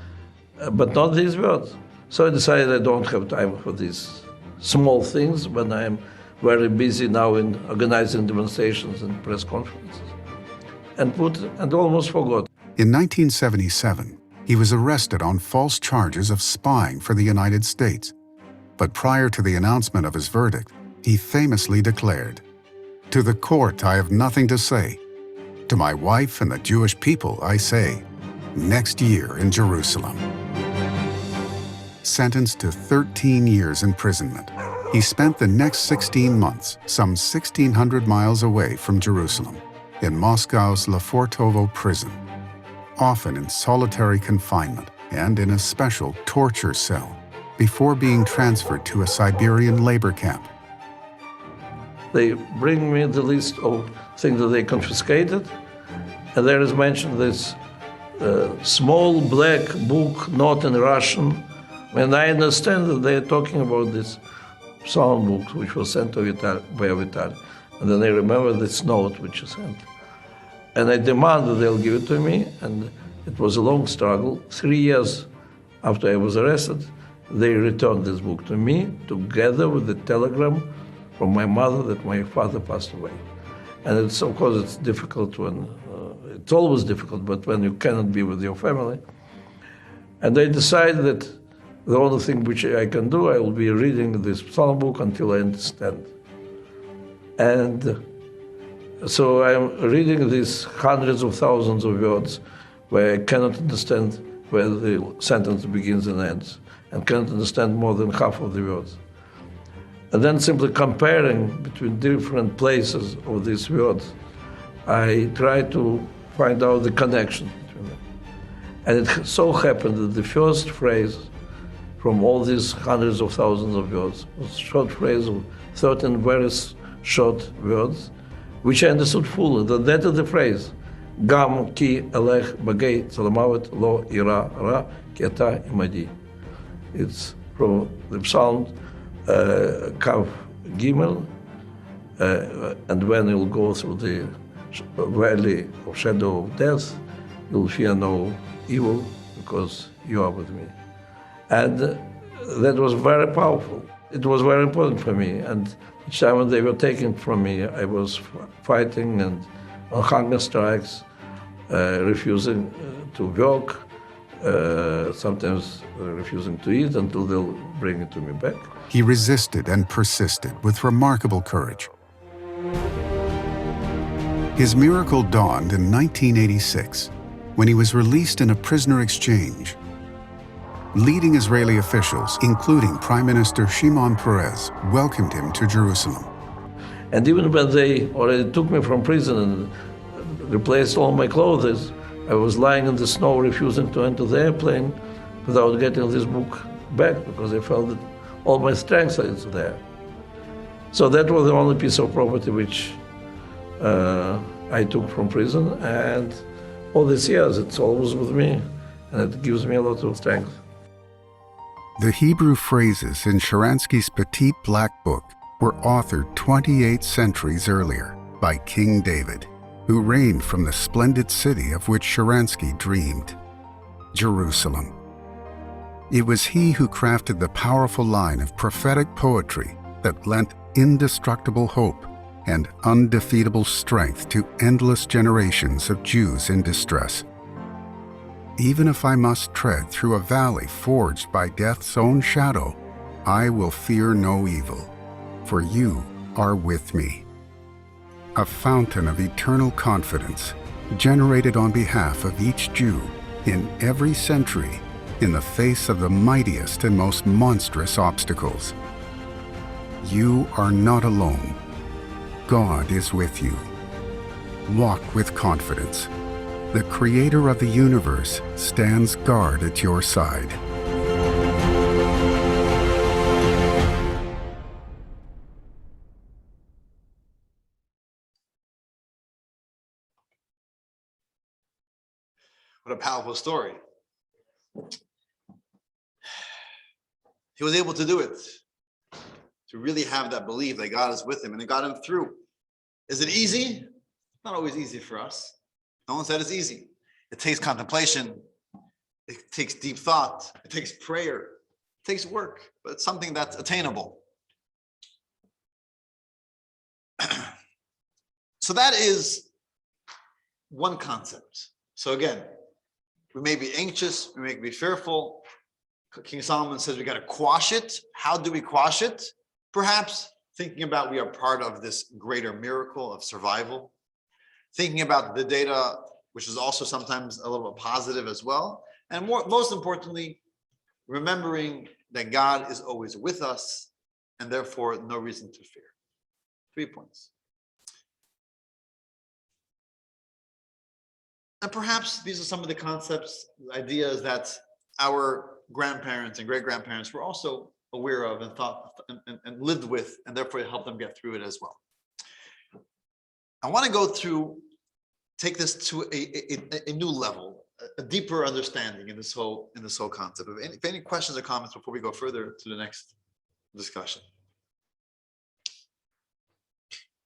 not these words. So I decided I don't have time for these small things when I'm very busy now in organizing demonstrations and press conferences, and almost forgot. In 1977, he was arrested on false charges of spying for the United States. But prior to the announcement of his verdict, he famously declared, "To the court I have nothing to say. To my wife and the Jewish people I say, next year in Jerusalem." Sentenced to 13 years imprisonment, he spent the next 16 months some 1,600 miles away from Jerusalem, in Moscow's Lefortovo prison, often in solitary confinement and in a special torture cell, before being transferred to a Siberian labor camp. They bring me the list of things that they confiscated, and there is mentioned this small black book, not in Russian, and I understand that they are talking about this psalm book which was sent to by Avital, and then I remember this note which is sent. And I demand that they'll give it to me, and it was a long struggle. 3 years after I was arrested, they returned this book to me, together with the telegram from my mother that my father passed away. And it's, of course, it's difficult when, it's always difficult, but when you cannot be with your family. And I decided that the only thing which I can do, I will be reading this psalm book until I understand. And so I'm reading these hundreds of thousands of words where I cannot understand where the sentence begins and ends, and cannot understand more than half of the words. And then simply comparing between different places of these words, I try to find out the connection between them. And it so happened that the first phrase from all these hundreds of thousands of words was a short phrase of 13 very short words, which I understood fully. That is the phrase, Gam ki elech bagay tzalamavet lo ira ra ki ata imadi. It's from the Psalm Kav Gimel, and when you'll go through the valley of shadow of death, you'll fear no evil because you are with me. And that was very powerful. It was very important for me. And each time when they were taking it from me, I was fighting and on hunger strikes, refusing to work, sometimes refusing to eat until they'll bring it to me back. He resisted and persisted with remarkable courage. His miracle dawned in 1986, when he was released in a prisoner exchange. Leading Israeli officials, including Prime Minister Shimon Peres, welcomed him to Jerusalem. And even when they already took me from prison and replaced all my clothes, I was lying in the snow, refusing to enter the airplane without getting this book back, because I felt that all my strength is there. So that was the only piece of property which I took from prison, and all these years it's always with me, and it gives me a lot of strength. The Hebrew phrases in Sheranski's Petite Black Book were authored 28 centuries earlier by King David, who reigned from the splendid city of which Sheranski dreamed, Jerusalem. It was he who crafted the powerful line of prophetic poetry that lent indestructible hope and undefeatable strength to endless generations of Jews in distress. Even if I must tread through a valley forged by death's own shadow, I will fear no evil, for you are with me. A fountain of eternal confidence, generated on behalf of each Jew in every century in the face of the mightiest and most monstrous obstacles. You are not alone. God is with you. Walk with confidence. The Creator of the universe stands guard at your side. What a powerful story. He was able to do it, to really have that belief that God is with him, and it got him through. Is it easy? Not always easy for us. No one said it's easy. It takes contemplation. It takes deep thought. It takes prayer. It takes work, but it's something that's attainable. So that is one concept. So again, we may be anxious, we may be fearful. King Solomon says we got to quash it. How do we quash it? Perhaps thinking about we are part of this greater miracle of survival. Thinking about the data, which is also sometimes a little bit positive as well. And most importantly, remembering that God is always with us and therefore no reason to fear. 3 points. And perhaps these are some of the concepts, ideas that our grandparents and great-grandparents were also aware of and thought and lived with, and therefore it helped them get through it as well. I want to go through, take this to a new level, a deeper understanding in this whole concept. If any questions or comments before we go further to the next discussion.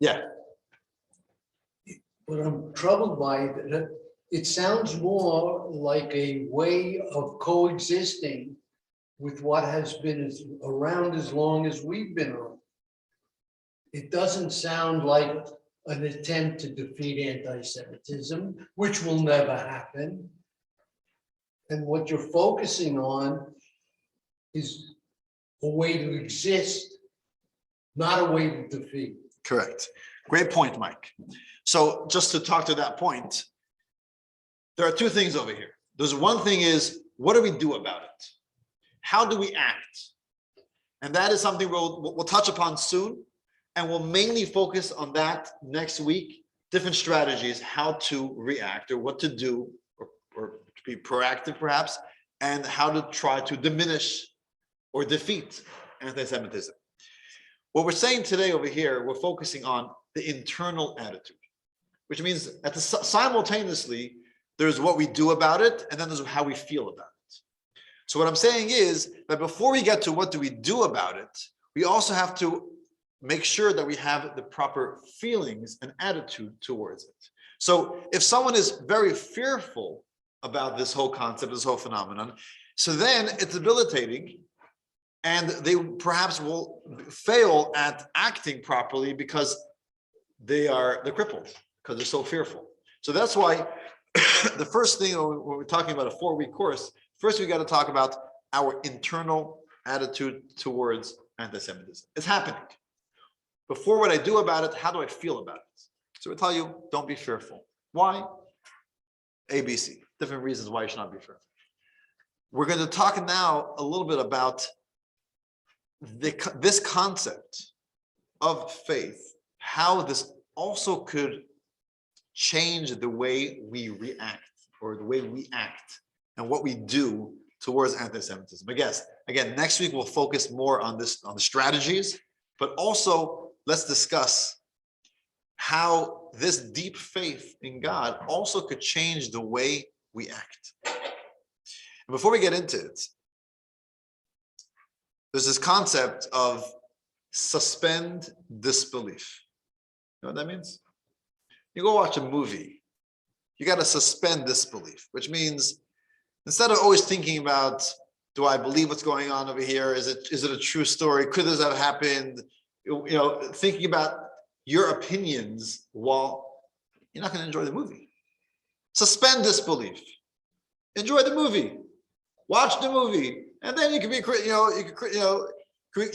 Yeah. But I'm troubled by it. It sounds more like a way of coexisting with what has been around as long as we've been around. It doesn't sound like an attempt to defeat anti-Semitism, which will never happen. And what you're focusing on is a way to exist, not a way to defeat. Correct. Great point, Mike. So just to talk to that point, there are two things over here. There's one thing is, what do we do about it? How do we act? And that is something we'll touch upon soon. And we'll mainly focus on that next week, different strategies, how to react or what to do, or to be proactive perhaps, and how to try to diminish or defeat anti-Semitism. What we're saying today over here, we're focusing on the internal attitude, which means simultaneously, there's what we do about it, and then there's how we feel about it. So what I'm saying is that before we get to what do we do about it, we also have to make sure that we have the proper feelings and attitude towards it. So if someone is very fearful about this whole concept, this whole phenomenon, so then it's debilitating, and they perhaps will fail at acting properly because they're crippled, because they're so fearful. So that's why the first thing when we're talking about a 4-week course, first we got to talk about our internal attitude towards anti-Semitism. It's happening. Before what I do about it, how do I feel about it? So we tell you, don't be fearful. Why? ABC, different reasons why you should not be fearful. We're going to talk now a little bit about this concept of faith, how this also could change the way we react or the way we act and what we do towards anti-Semitism. Again, next week we'll focus more on this, on the strategies, but also let's discuss how this deep faith in God also could change the way we act. And before we get into it, there's this concept of suspend disbelief. You know what that means? You go watch a movie, you got to suspend disbelief, which means instead of always thinking about, do I believe what's going on over here? Is it a true story? Could this have happened? You know, thinking about your opinions while you're not going to enjoy the movie. Suspend disbelief. Enjoy the movie. Watch the movie, and then you can be, you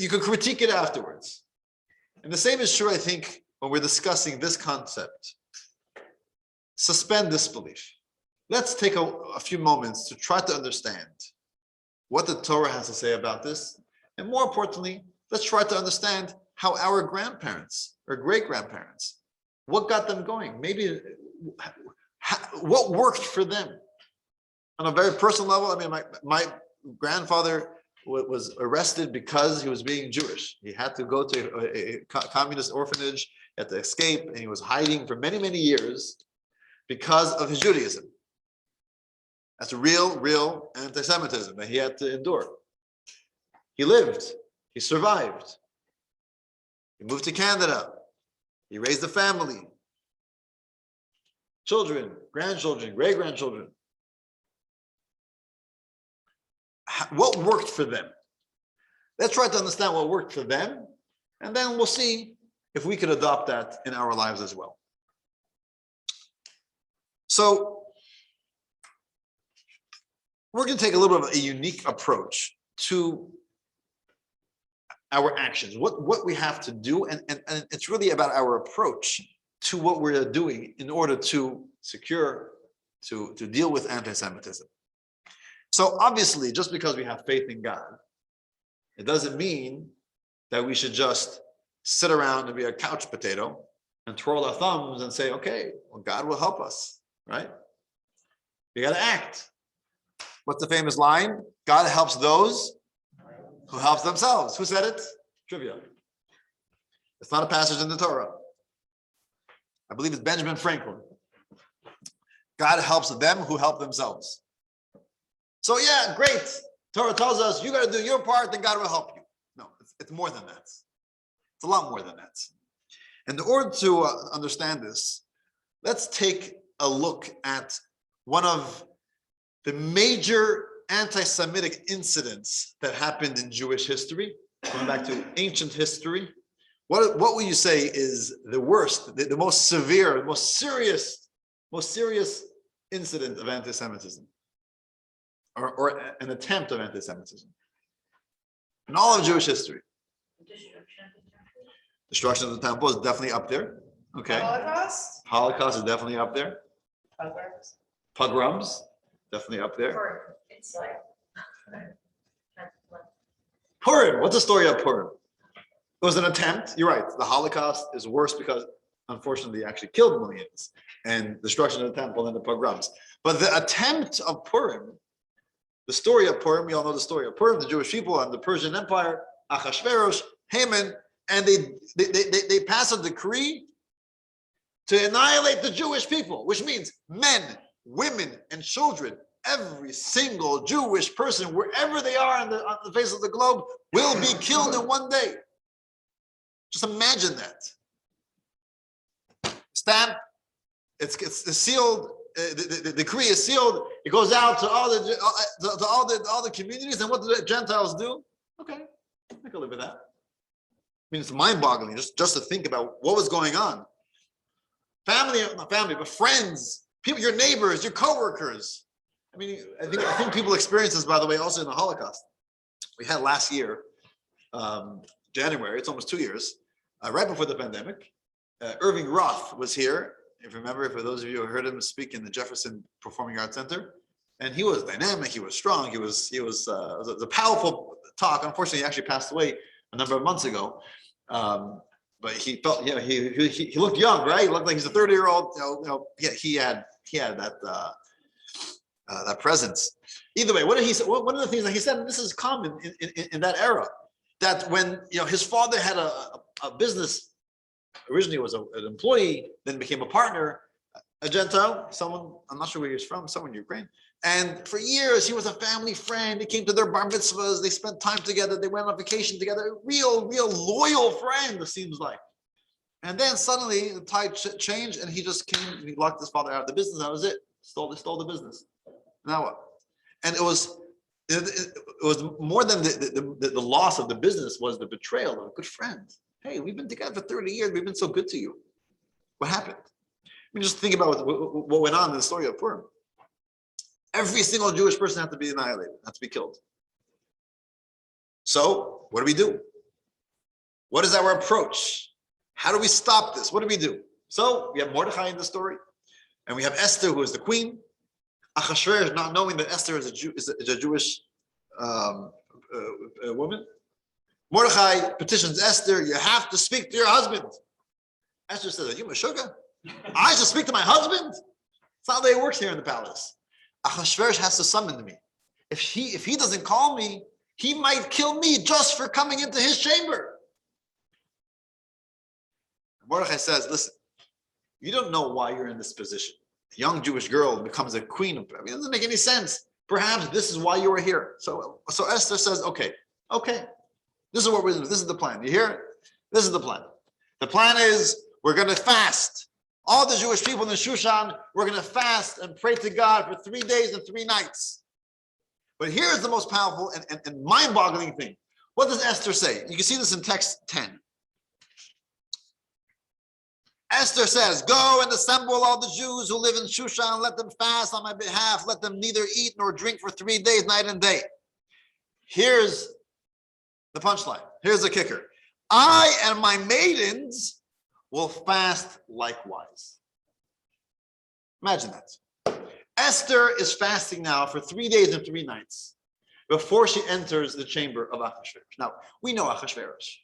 can critique it afterwards. And the same is true, I think, when we're discussing this concept. Suspend disbelief. Let's take a few moments to try to understand what the Torah has to say about this. And more importantly, let's try to understand how our grandparents or great-grandparents, what got them going? Maybe what worked for them? On a very personal level, I mean, my grandfather was arrested because he was being Jewish. He had to go to a communist orphanage, he had to escape, and he was hiding for many, many years because of his Judaism. That's a real anti-Semitism that he had to endure. He lived, he survived. He moved to Canada. He raised a family. Children, grandchildren, great-grandchildren. What worked for them? Let's try to understand what worked for them, and then we'll see if we could adopt that in our lives as well. So we're going to take a little bit of a unique approach to our actions, what we have to do, and it's really about our approach to what we're doing in order to secure, to deal with anti-Semitism. So obviously, just because we have faith in God, it doesn't mean that we should just sit around and be a couch potato and twirl our thumbs and say, okay, well, God will help us, right? We got to act. What's the famous line? God helps those who helps themselves. Who said it? Trivia. It's not a passage in the Torah. I believe it's Benjamin Franklin. God helps them who help themselves. So yeah, great. Torah tells us you got to do your part, then God will help you. No, it's more than that. It's a lot more than that. And in order to understand this, let's take a look at one of the major anti-Semitic incidents that happened in Jewish history, going back to ancient history. What would you say is the worst, the most severe, the most serious incident of anti-Semitism, or an attempt of anti-Semitism in all of Jewish history? Destruction of the temple is definitely up there. Okay. Holocaust is definitely up there. Pogroms, definitely up there. It's like. Purim, what's the story of Purim? It was an attempt. You're right. The Holocaust is worse because, unfortunately, they actually killed millions, and destruction of the temple and the pogroms. But the attempt of Purim, the story of Purim, we all know the story of Purim, the Jewish people and the Persian Empire, Achashverosh, Haman, and they pass a decree to annihilate the Jewish people, which means men, women, and children. Every single Jewish person, wherever they are on the face of the globe, will be killed in one day. Just imagine that. Stamp, it's sealed. The decree is sealed. It goes out to all the communities. And what do the Gentiles do? Okay, I can live with that. I mean, it's mind-boggling just to think about what was going on. Family, not family, but friends, people, your neighbors, your coworkers. I mean, I think people experience this, by the way, also in the Holocaust. We had last year, January, it's almost 2 years, right before the pandemic. Irving Roth was here, if you remember, for those of you who heard him speak in the Jefferson Performing Arts Center. And he was dynamic, he was strong, it was a powerful talk. Unfortunately, he actually passed away a number of months ago. But he felt, he looked young, right? He looked like he's a 30-year-old, he had that presence. Either way, what did he say? One of the things that he said, and this is common in that era, that when his father had a business, originally was an employee, then became a partner, a Gentile, someone, I'm not sure where he's from, someone in Ukraine. And for years, he was a family friend. He came to their bar mitzvahs. They spent time together. They went on vacation together. Real loyal friend, it seems like. And then suddenly the tide changed, and he just came and he locked his father out of the business. That was it. Stole the business. Now what? And it was more than the loss of the business, was the betrayal of a good friend. Hey, we've been together for 30 years. We've been so good to you. What happened? I mean, just think about what went on in the story of Purim. Every single Jewish person had to be annihilated, had to be killed. So what do? What is our approach? How do we stop this? What do we do? So we have Mordechai in the story, and we have Esther, who is the queen. Achashverosh, not knowing that Esther is a Jewish woman. Mordechai petitions Esther, you have to speak to your husband. Esther says, are you Meshuggah? I should speak to my husband? It's not the way it works here in the palace. Achashverosh has to summon me. If he doesn't call me, he might kill me just for coming into his chamber. Mordechai says, listen, you don't know why you're in this position. A young Jewish girl becomes a queen. I mean, it doesn't make any sense. Perhaps this is why you are here. So Esther says, okay, this is what we're doing. This is the plan. You hear it? This is the plan. The plan is we're going to fast. All the Jewish people in Shushan, we're going to fast and pray to God for 3 days and 3 nights. But here's the most powerful and mind-boggling thing. What does Esther say? You can see this in text 10. Esther says, go and assemble all the Jews who live in Shushan, let them fast on my behalf, let them neither eat nor drink for 3 days, night and day. Here's the punchline. Here's the kicker. I and my maidens will fast likewise. Imagine that. Esther is fasting now for 3 days and 3 nights before she enters the chamber of Achashverosh. Now, we know Achashverosh.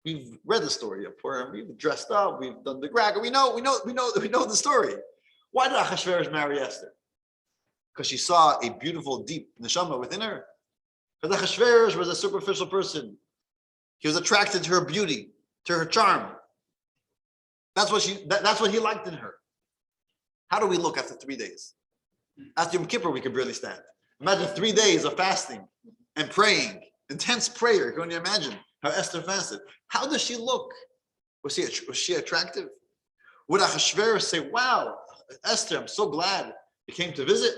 We've read the story of Purim. We've dressed up. We've done the grag. We know the story. Why did Achashverosh marry Esther? Because she saw a beautiful, deep neshama within her. Because Achashverosh was a superficial person. He was attracted to her beauty, to her charm. That's what he liked in her. How do we look after 3 days? After Yom Kippur, we could barely stand. Imagine 3 days of fasting and praying, intense prayer. Can you imagine how Esther fasted? How does she look? Was she attractive? Would Achashverosh say, wow, Esther, I'm so glad you came to visit?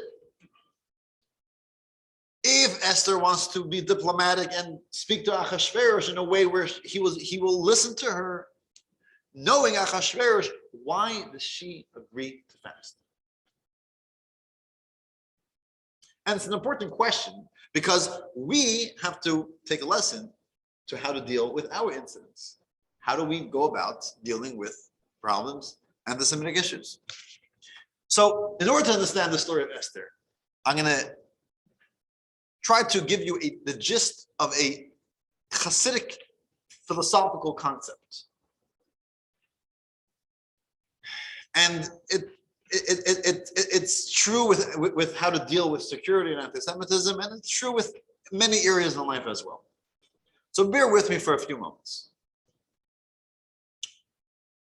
If Esther wants to be diplomatic and speak to Achashverosh in a way where he will listen to her, knowing Achashverosh, why does she agree to fast? And it's an important question because we have to take a lesson to how to deal with our incidents. How do we go about dealing with problems and anti-Semitic issues? So in order to understand the story of Esther, I'm going to try to give you the gist of a Hasidic philosophical concept. And it's true with how to deal with security and anti-Semitism, and it's true with many areas in life as well. So bear with me for a few moments.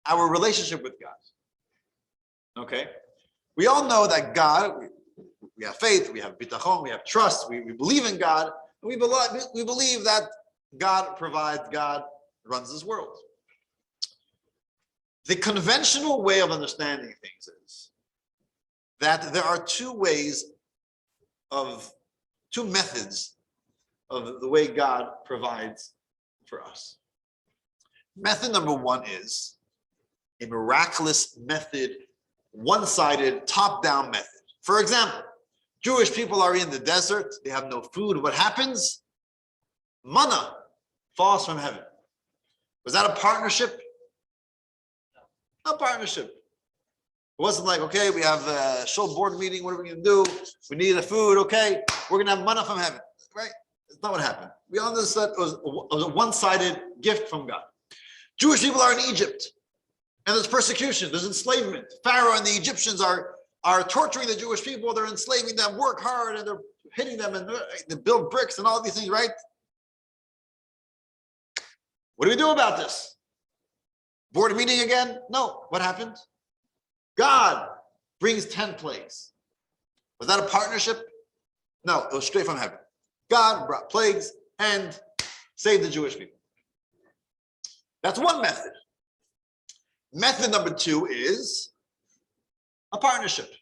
Our relationship with God. Okay? We all know that God, we have faith, we have bitachon, we have trust, we believe in God, and we believe that God provides, God runs this world. The conventional way of understanding things is that there are two methods of the way God provides for us. Method number one is a miraculous method, one-sided, top-down method. For example, Jewish people are in the desert, they have no food. What happens? Manna falls from heaven. Was that a partnership? No partnership. It wasn't like, okay, we have a show board meeting, what are we going to do? We need a food, okay, we're going to have manna from heaven, right? It's not what happened. We understood it was a one-sided gift from God. Jewish people are in Egypt, and there's persecution, there's enslavement. Pharaoh and the Egyptians are torturing the Jewish people, they're enslaving them, work hard, and they're hitting them, and they build bricks and all these things, right? What do we do about this? Board meeting again? No. What happened? God brings 10 plagues. Was that a partnership? No, it was straight from heaven. God brought plagues and saved the Jewish people. That's one method. Method number two is a partnership.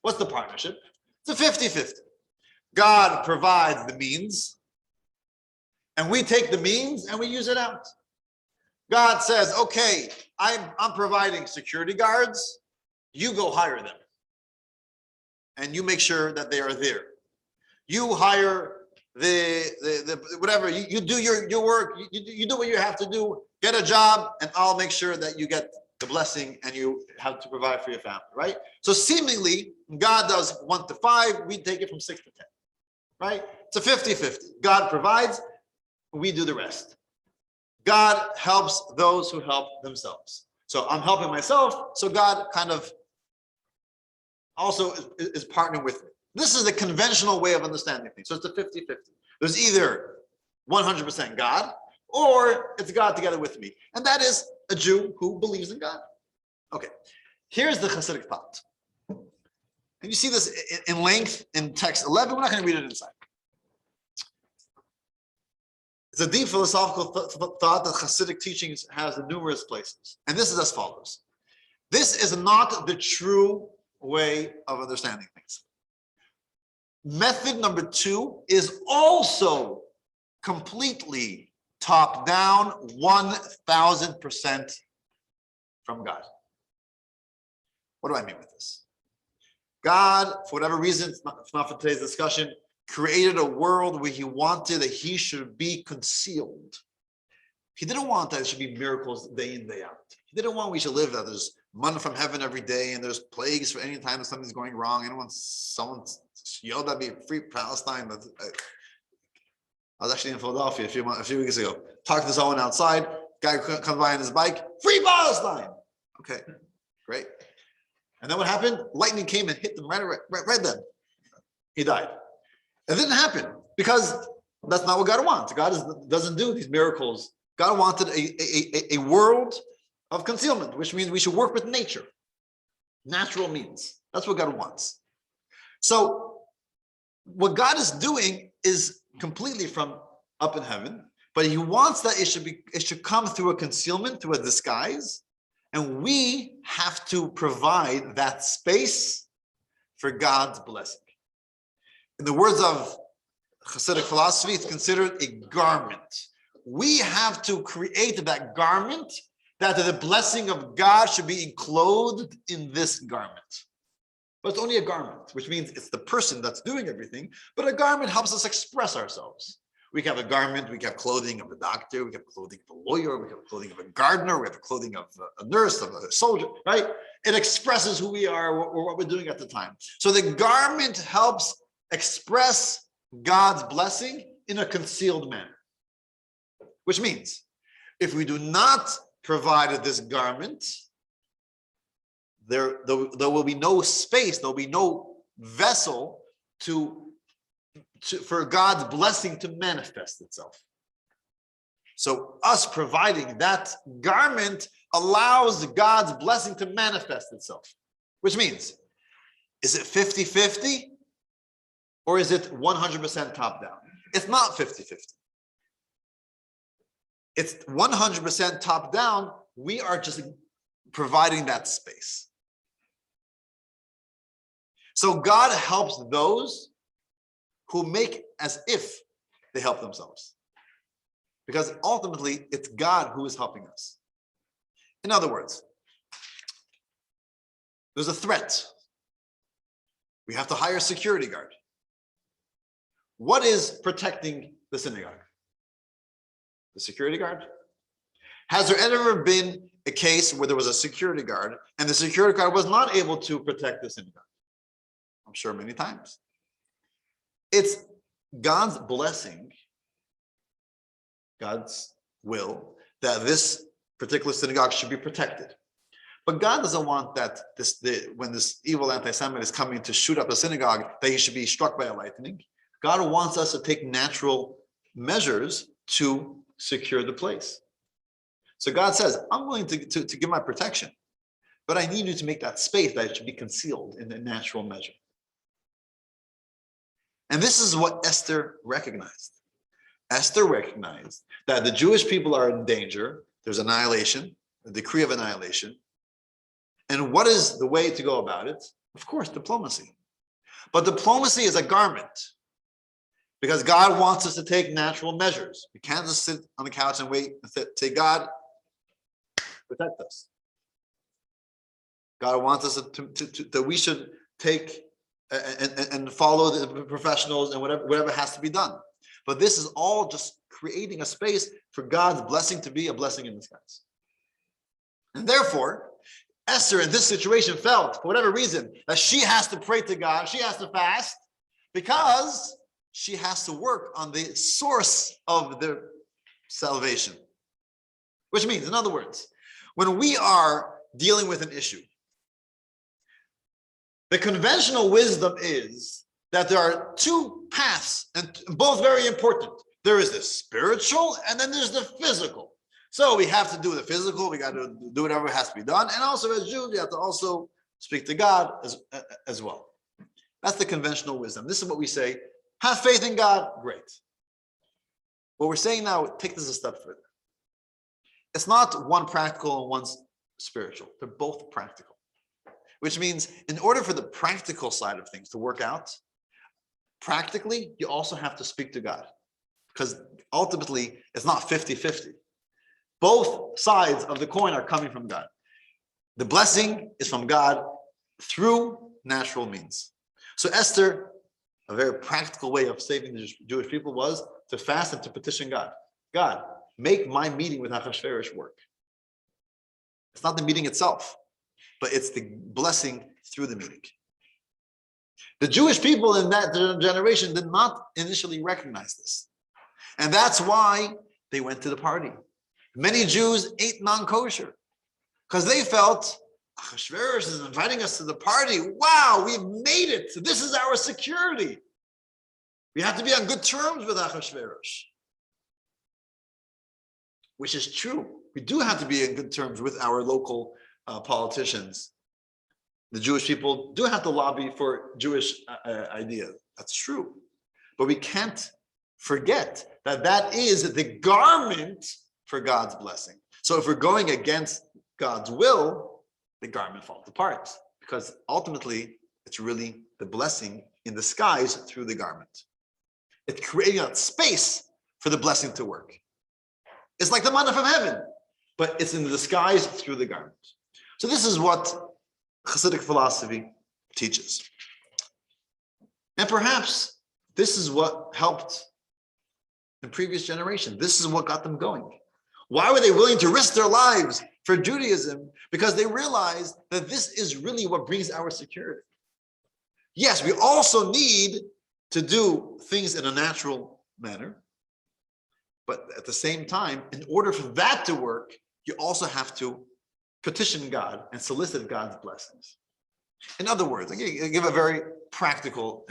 What's the partnership? It's a 50-50. God provides the means, and we take the means and we use it out. God says, okay, I'm providing security guards. You go hire them. And you make sure that they are there. You hire the whatever, you do your work, you do what you have to do, get a job, and I'll make sure that you get the blessing and you have to provide for your family, right? So seemingly, God does 1 to 5, we take it from 6 to 10, right? It's a 50-50. God provides, we do the rest. God helps those who help themselves. So I'm helping myself, so God kind of also is partnering with me. This is the conventional way of understanding things. So it's a 50-50. There's either 100% God, or it's God together with me. And that is a Jew who believes in God. Okay, here's the Hasidic thought. And you see this in length in text 11. We're not going to read it inside. It's a deep philosophical thought that Hasidic teachings has in numerous places. And this is as follows. This is not the true way of understanding things. Method number 2 is also completely top down, 1000% from God. What do I mean with this? God, for whatever reason, it's not for today's discussion, created a world where he wanted that he should be concealed. He didn't want that there should be miracles day in, day out. He didn't want we should live that there's manna from heaven every day and there's plagues for any time that something's going wrong. Someone yelled at me, free Palestine. I was actually in Philadelphia a few weeks ago. Talked to someone outside. Guy comes by on his bike. Free Palestine. Okay, great. And then what happened? Lightning came and hit them right then. He died. It didn't happen because that's not what God wants. God doesn't do these miracles. God wanted a world of concealment, which means we should work with nature, natural means. That's what God wants. So what God is doing is completely from up in heaven, but he wants that it should come through a concealment, through a disguise, and we have to provide that space for God's blessing. In the words of Hasidic philosophy, it's considered a garment. We have to create that garment that the blessing of God should be enclosed in this garment. But it's only a garment, which means it's the person that's doing everything, but a garment helps us express ourselves. We have a garment, we have clothing of a doctor, we have clothing of a lawyer, we have clothing of a gardener, we have clothing of a nurse, of a soldier, right? It expresses who we are or what we're doing at the time. So the garment helps express God's blessing in a concealed manner. Which means, if we do not provide this garment, there will be no space, there will be no vessel for God's blessing to manifest itself. So us providing that garment allows God's blessing to manifest itself. Which means, is it 50-50 or is it 100% top down? It's not 50-50. It's 100% top down. We are just providing that space. So God helps those who make as if they help themselves. Because ultimately, it's God who is helping us. In other words, there's a threat. We have to hire a security guard. What is protecting the synagogue? The security guard? Has there ever been a case where there was a security guard and the security guard was not able to protect the synagogue? I'm sure many times. It's God's blessing, God's will, that this particular synagogue should be protected. But God doesn't want that when this evil anti-Semite is coming to shoot up a synagogue, that he should be struck by a lightning. God wants us to take natural measures to secure the place. So God says, I'm willing to give my protection, but I need you to make that space that it should be concealed in a natural measure. And this is what Esther recognized. Esther recognized that the Jewish people are in danger. There's annihilation, a decree of annihilation. And what is the way to go about it? Of course, diplomacy. But diplomacy is a garment. Because God wants us to take natural measures. We can't just sit on the couch and wait and say, God, protect us. God wants us that we should take and follow the professionals and whatever has to be done. But this is all just creating a space for God's blessing to be a blessing in disguise. And therefore, Esther in this situation felt, for whatever reason, that she has to pray to God, she has to fast, because she has to work on the source of the salvation. Which means, in other words, when we are dealing with an issue, the conventional wisdom is that there are two paths, and both very important. There is the spiritual, and then there's the physical. So we have to do the physical, we got to do whatever has to be done. And also as Jews, we have to also speak to God as well. That's the conventional wisdom. This is what we say, have faith in God, great. What we're saying now, take this a step further. It's not one practical and one's spiritual. They're both practical. Which means in order for the practical side of things to work out, practically, you also have to speak to God. Because ultimately, it's not 50-50. Both sides of the coin are coming from God. The blessing is from God through natural means. So Esther, a very practical way of saving the Jewish people was to fast and to petition God. God, make my meeting with Ahasuerus work. It's not the meeting itself, but it's the blessing through the meeting. The Jewish people in that generation did not initially recognize this. And that's why they went to the party. Many Jews ate non-kosher because they felt, Ahasuerus is inviting us to the party. Wow, we've made it. This is our security. We have to be on good terms with Ahasuerus. Which is true. We do have to be in good terms with our local politicians. The Jewish people do have to lobby for Jewish ideas. That's true. But we can't forget that that is the garment for God's blessing. So if we're going against God's will, the garment falls apart, because ultimately it's really the blessing in disguise through the garment. It's creating a space for the blessing to work. It's like the manna from heaven, but it's in the disguise through the garment. So this is what Hasidic philosophy teaches. And perhaps this is what helped in previous generations. This is what got them going. Why were they willing to risk their lives for Judaism? Because they realized that this is really what brings our security. Yes, we also need to do things in a natural manner. But at the same time, in order for that to work, you also have to petition God and solicit God's blessings. In other words, I'll give a very practical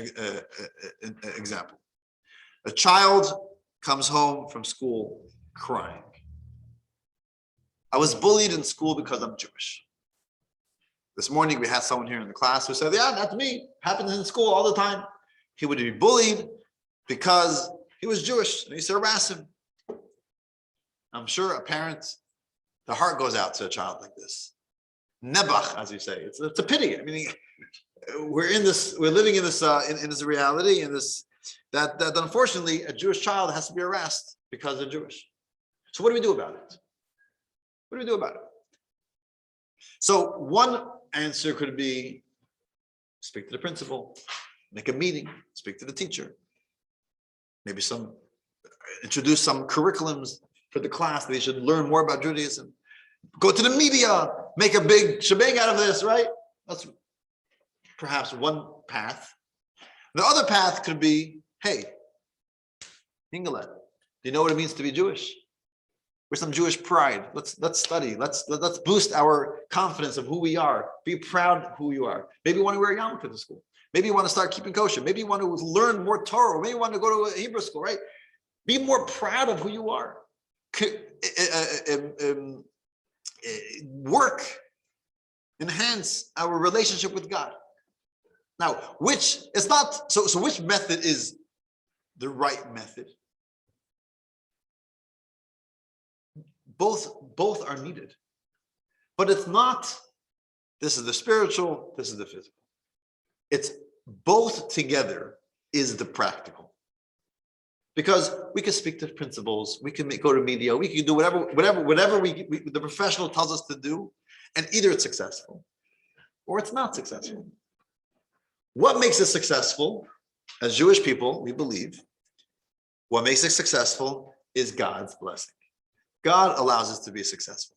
example. A child comes home from school crying. I was bullied in school because I'm Jewish. This morning we had someone here in the class who said, yeah, that's me. Happens in school all the time. He would be bullied because he was Jewish and he used to harass him. I'm sure a parent, the heart goes out to a child like this. Nebach, as you say, it's a pity. I mean, we're living in this in this reality, in this that unfortunately a Jewish child has to be harassed because they're Jewish. So what do we do about it? What do we do about it? So one answer could be speak to the principal, make a meeting, speak to the teacher, maybe introduce some curriculums for the class. They should learn more about Judaism. Go to the media, make a big shebang out of this, right? That's perhaps one path. The other path could be, hey, Hingelet, do you know what it means to be Jewish? With some Jewish pride. Let's study. Let's boost our confidence of who we are. Be proud of who you are. Maybe you want to wear a yarmulke to school. Maybe you want to start keeping kosher. Maybe you want to learn more Torah. Maybe you want to go to a Hebrew school, right? Be more proud of who you are. Work, enhance our relationship with God. Now, which method is the right method? Both are needed, but it's not, this is the spiritual, this is the physical. It's both together is the practical. Because we can speak to principals, we can go to media, we can do whatever the professional tells us to do, and either it's successful or it's not successful. What makes it successful? As Jewish people, we believe what makes it successful is God's blessing. God allows us to be successful.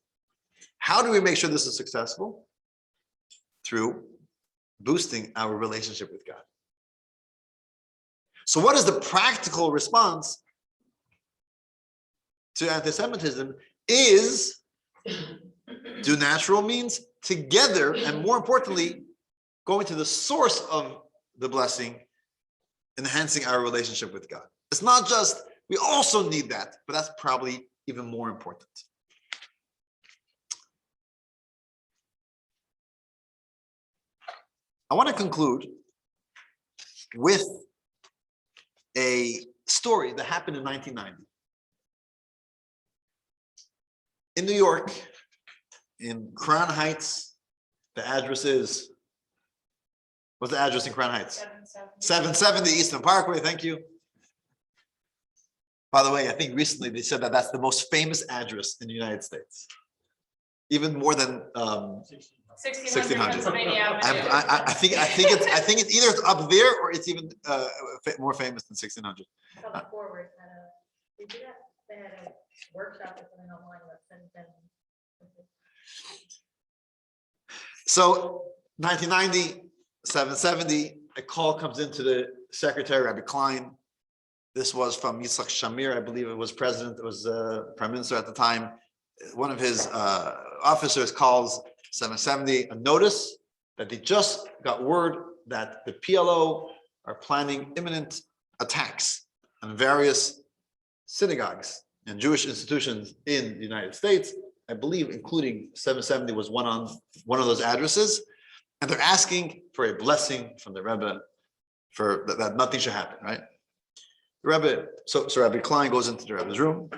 How do we make sure this is successful? Through boosting our relationship with God. So what is the practical response to anti-Semitism? Is do natural means together, and more importantly, going to the source of the blessing, enhancing our relationship with God. It's not just, we also need that, but that's probably even more important. I want to conclude with a story that happened in 1990. In New York, in Crown Heights, the address is, what's the address in Crown Heights? 770 Eastern Parkway, thank you. By the way, I think recently they said that that's the most famous address in the United States. Even more than 1600 Pennsylvania Avenue. I think it's either it's up there or it's even more famous than 1600. South Forward had a, they did that, they had a workshop or something online with them. So 1990, 770, a call comes into the secretary, Rabbi Klein. This was from Yitzhak Shamir, I believe it was president, it was prime minister at the time. One of his officers calls 770 a notice that they just got word that the PLO are planning imminent attacks on various synagogues and Jewish institutions in the United States. I believe including 770 was one of those addresses. And they're asking for a blessing from the Rebbe for that nothing should happen, right? The Rebbe, so Rabbi Klein goes into the Rebbe's room,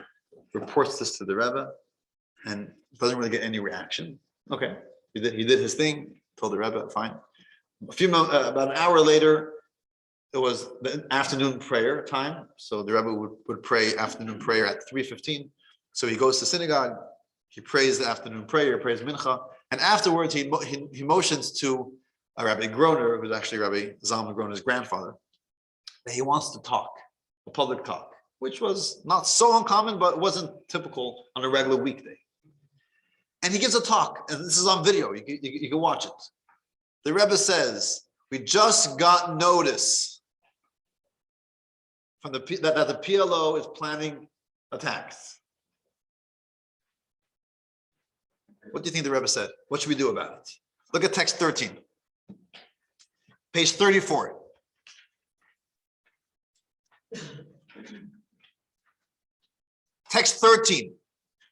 reports this to the Rebbe, and doesn't really get any reaction. Okay, he did his thing, told the Rebbe, fine. About an hour later, it was the afternoon prayer time. So the Rebbe would pray afternoon prayer at 3:15. So he goes to synagogue, he prays the afternoon prayer, prays mincha, and afterwards he motions to Rabbi Groner, who's actually Rabbi Zalman Groner's grandfather, that he wants to talk, a public talk, which was not so uncommon, but it wasn't typical on a regular weekday. And he gives a talk, and this is on video, you can watch it. The Rebbe says, we just got notice from that the PLO is planning attacks. What do you think the Rebbe said? What should we do about it? Look at text 13, page 34. Text 13.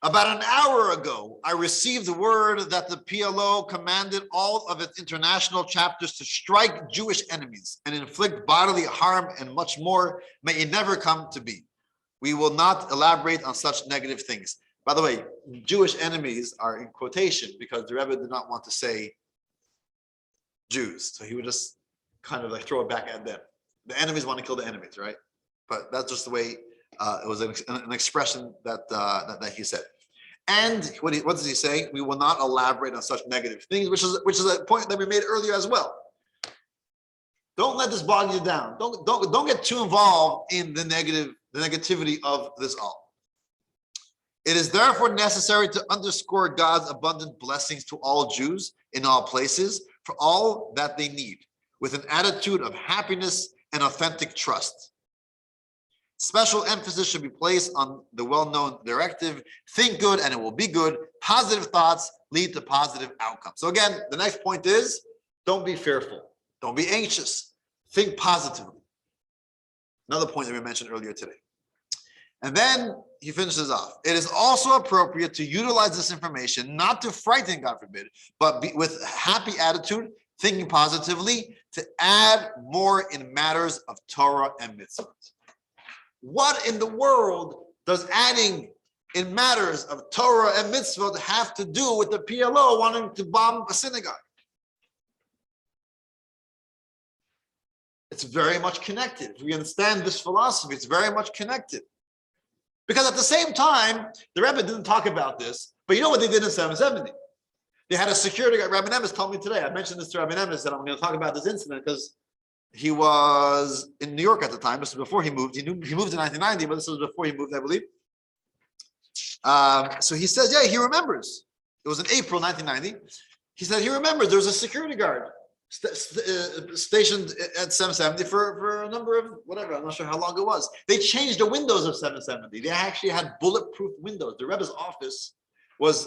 About an hour ago, I received word that the PLO commanded all of its international chapters to strike Jewish enemies and inflict bodily harm and much more. May it never come to be. We will not elaborate on such negative things. By the way, Jewish enemies are in quotation because the Rebbe did not want to say Jews. So he would just kind of like throw it back at them. The enemies want to kill the enemies, right? But that's just the way it was an expression that he said. And what does he say? We will not elaborate on such negative things, which is a point that we made earlier as well. Don't let this bog you down. Don't get too involved in the negativity of this all. It is therefore necessary to underscore God's abundant blessings to all Jews in all places for all that they need, with an attitude of happiness and authentic trust. Special emphasis should be placed on the well-known directive, think good and it will be good. Positive thoughts lead to positive outcomes. So again, the next point is, don't be fearful. Don't be anxious. Think positively. Another point that we mentioned earlier today. And then he finishes off. It is also appropriate to utilize this information, not to frighten, God forbid, but with a happy attitude, thinking positively, to add more in matters of Torah and mitzvot. What in the world does adding in matters of Torah and mitzvot have to do with the PLO wanting to bomb a synagogue? It's very much connected. If we understand this philosophy, it's very much connected. Because at the same time, the Rebbe didn't talk about this, but you know what they did in 770? They had a security guard. Rabbi Nemes told me today, I mentioned this to Rabbi Nemes, that I'm going to talk about this incident because he was in New York at the time. This was before he moved. He moved in 1990, but this was before he moved, I believe. So he says, yeah, he remembers. It was in April 1990. He said he remembers there was a security guard stationed at 770 for a number of whatever. I'm not sure how long it was. They changed the windows of 770. They actually had bulletproof windows. The Rebbe's office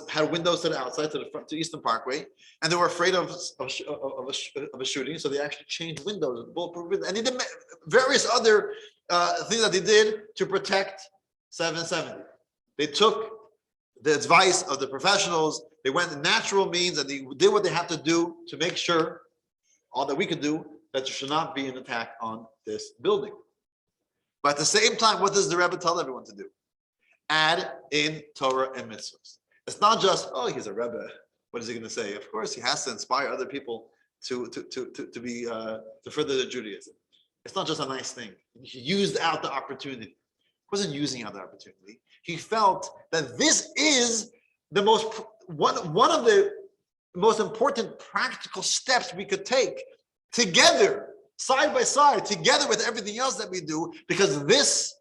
had windows to the outside, to the front, to Eastern Parkway, and they were afraid of a shooting, so they actually changed windows, bulletproof windows, and they did various other things that they did to protect 770. They took the advice of the professionals. They went in natural means, and they did what they had to do to make sure, all that we could do, that there should not be an attack on this building. But at the same time, what does the Rebbe tell everyone to do? Add in Torah and mitzvahs. It's not just, oh, he's a Rebbe. What is he going to say? Of course, he has to inspire other people to further their Judaism. It's not just a nice thing. He used out the opportunity. He wasn't using out the opportunity. He felt that this is the one of the most important practical steps we could take together, side by side, together with everything else that we do, because this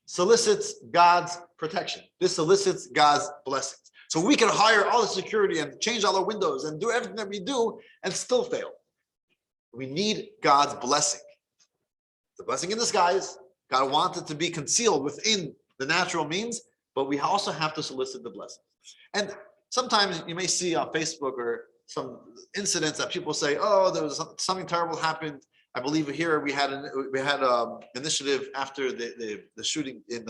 solicits God's protection. This solicits God's blessings. So we can hire all the security and change all our windows and do everything that we do and still fail. We need God's blessing. The blessing in disguise. God wanted to be concealed within the natural means, but we also have to solicit the blessing. And sometimes you may see on Facebook or some incidents that people say, "Oh, there was something terrible happened." I believe here we had an initiative after the shooting in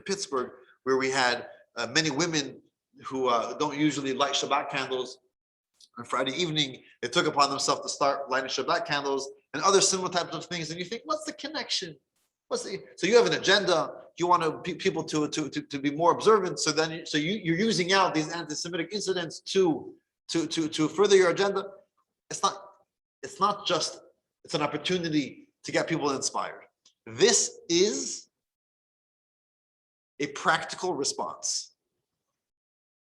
Pittsburgh, where we had many women who don't usually light Shabbat candles. On Friday evening, they took upon themselves to start lighting Shabbat candles and other similar types of things. And you think, what's the connection? So you have an agenda. You want people to be more observant. So then you're using out these anti-Semitic incidents to further your agenda. It's not just. It's an opportunity to get people inspired. This is a practical response.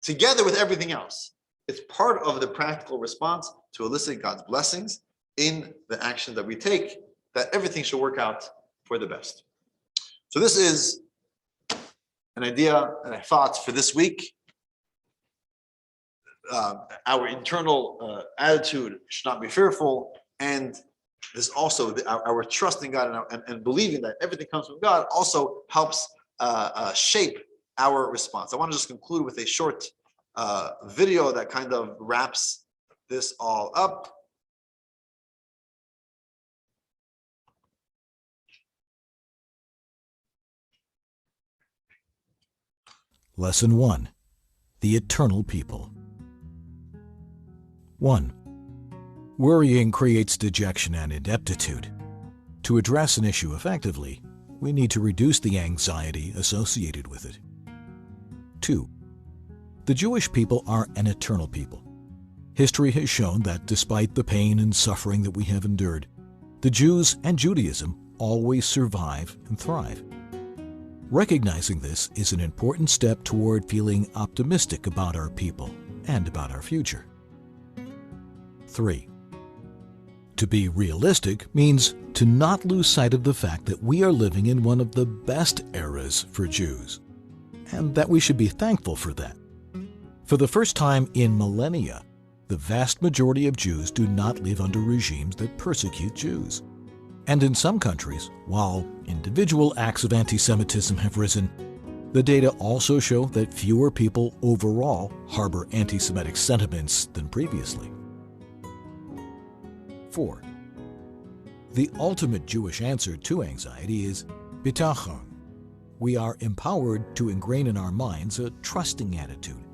Together with everything else, it's part of the practical response to elicit God's blessings in the action that we take, that everything should work out for the best. So this is an idea and a thought for this week. Our internal attitude should not be fearful, and this also our trust in God and believing that everything comes from God also helps shape our response. I want to just conclude with a short video that kind of wraps this all up. Lesson 1. The Eternal People. 1. Worrying creates dejection and ineptitude. To address an issue effectively, we need to reduce the anxiety associated with it. 2. The Jewish people are an eternal people. History has shown that despite the pain and suffering that we have endured, the Jews and Judaism always survive and thrive. Recognizing this is an important step toward feeling optimistic about our people and about our future. 3. To be realistic means to not lose sight of the fact that we are living in one of the best eras for Jews, and that we should be thankful for that. For the first time in millennia, the vast majority of Jews do not live under regimes that persecute Jews. And in some countries, while individual acts of anti-Semitism have risen, the data also show that fewer people overall harbor anti-Semitic sentiments than previously. 4. The ultimate Jewish answer to anxiety is bitachon. We are empowered to ingrain in our minds a trusting attitude,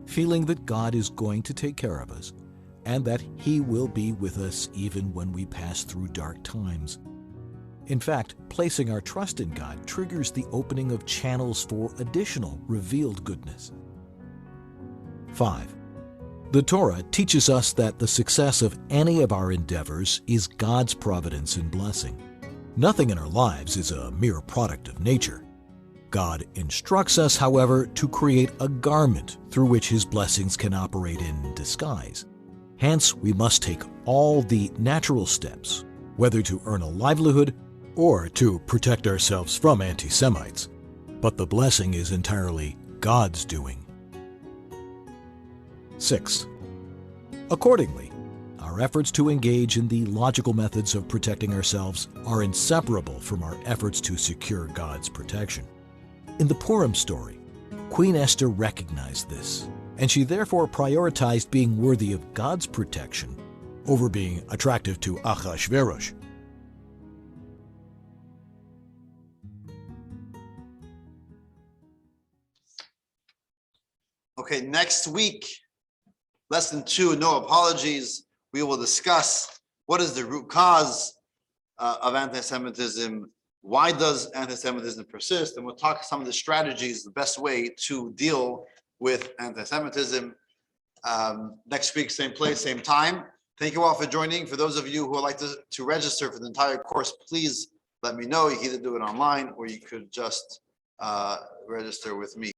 feeling that God is going to take care of us and that He will be with us even when we pass through dark times. In fact, placing our trust in God triggers the opening of channels for additional revealed goodness. 5. The Torah teaches us that the success of any of our endeavors is God's providence and blessing. Nothing in our lives is a mere product of nature. God instructs us, however, to create a garment through which His blessings can operate in disguise. Hence, we must take all the natural steps, whether to earn a livelihood or to protect ourselves from anti-Semites. But the blessing is entirely God's doing. 6. Accordingly, our efforts to engage in the logical methods of protecting ourselves are inseparable from our efforts to secure God's protection. In the Purim story, Queen Esther recognized this, and she therefore prioritized being worthy of God's protection over being attractive to Achashverosh. Okay, next week, lesson 2, no apologies. We will discuss what is the root cause of anti-Semitism. Why does anti-Semitism persist? And we'll talk some of the strategies, the best way to deal with anti-Semitism. Next week, same place, same time. Thank you all for joining. For those of you who would like to register for the entire course, please let me know. You can either do it online or you could just register with me.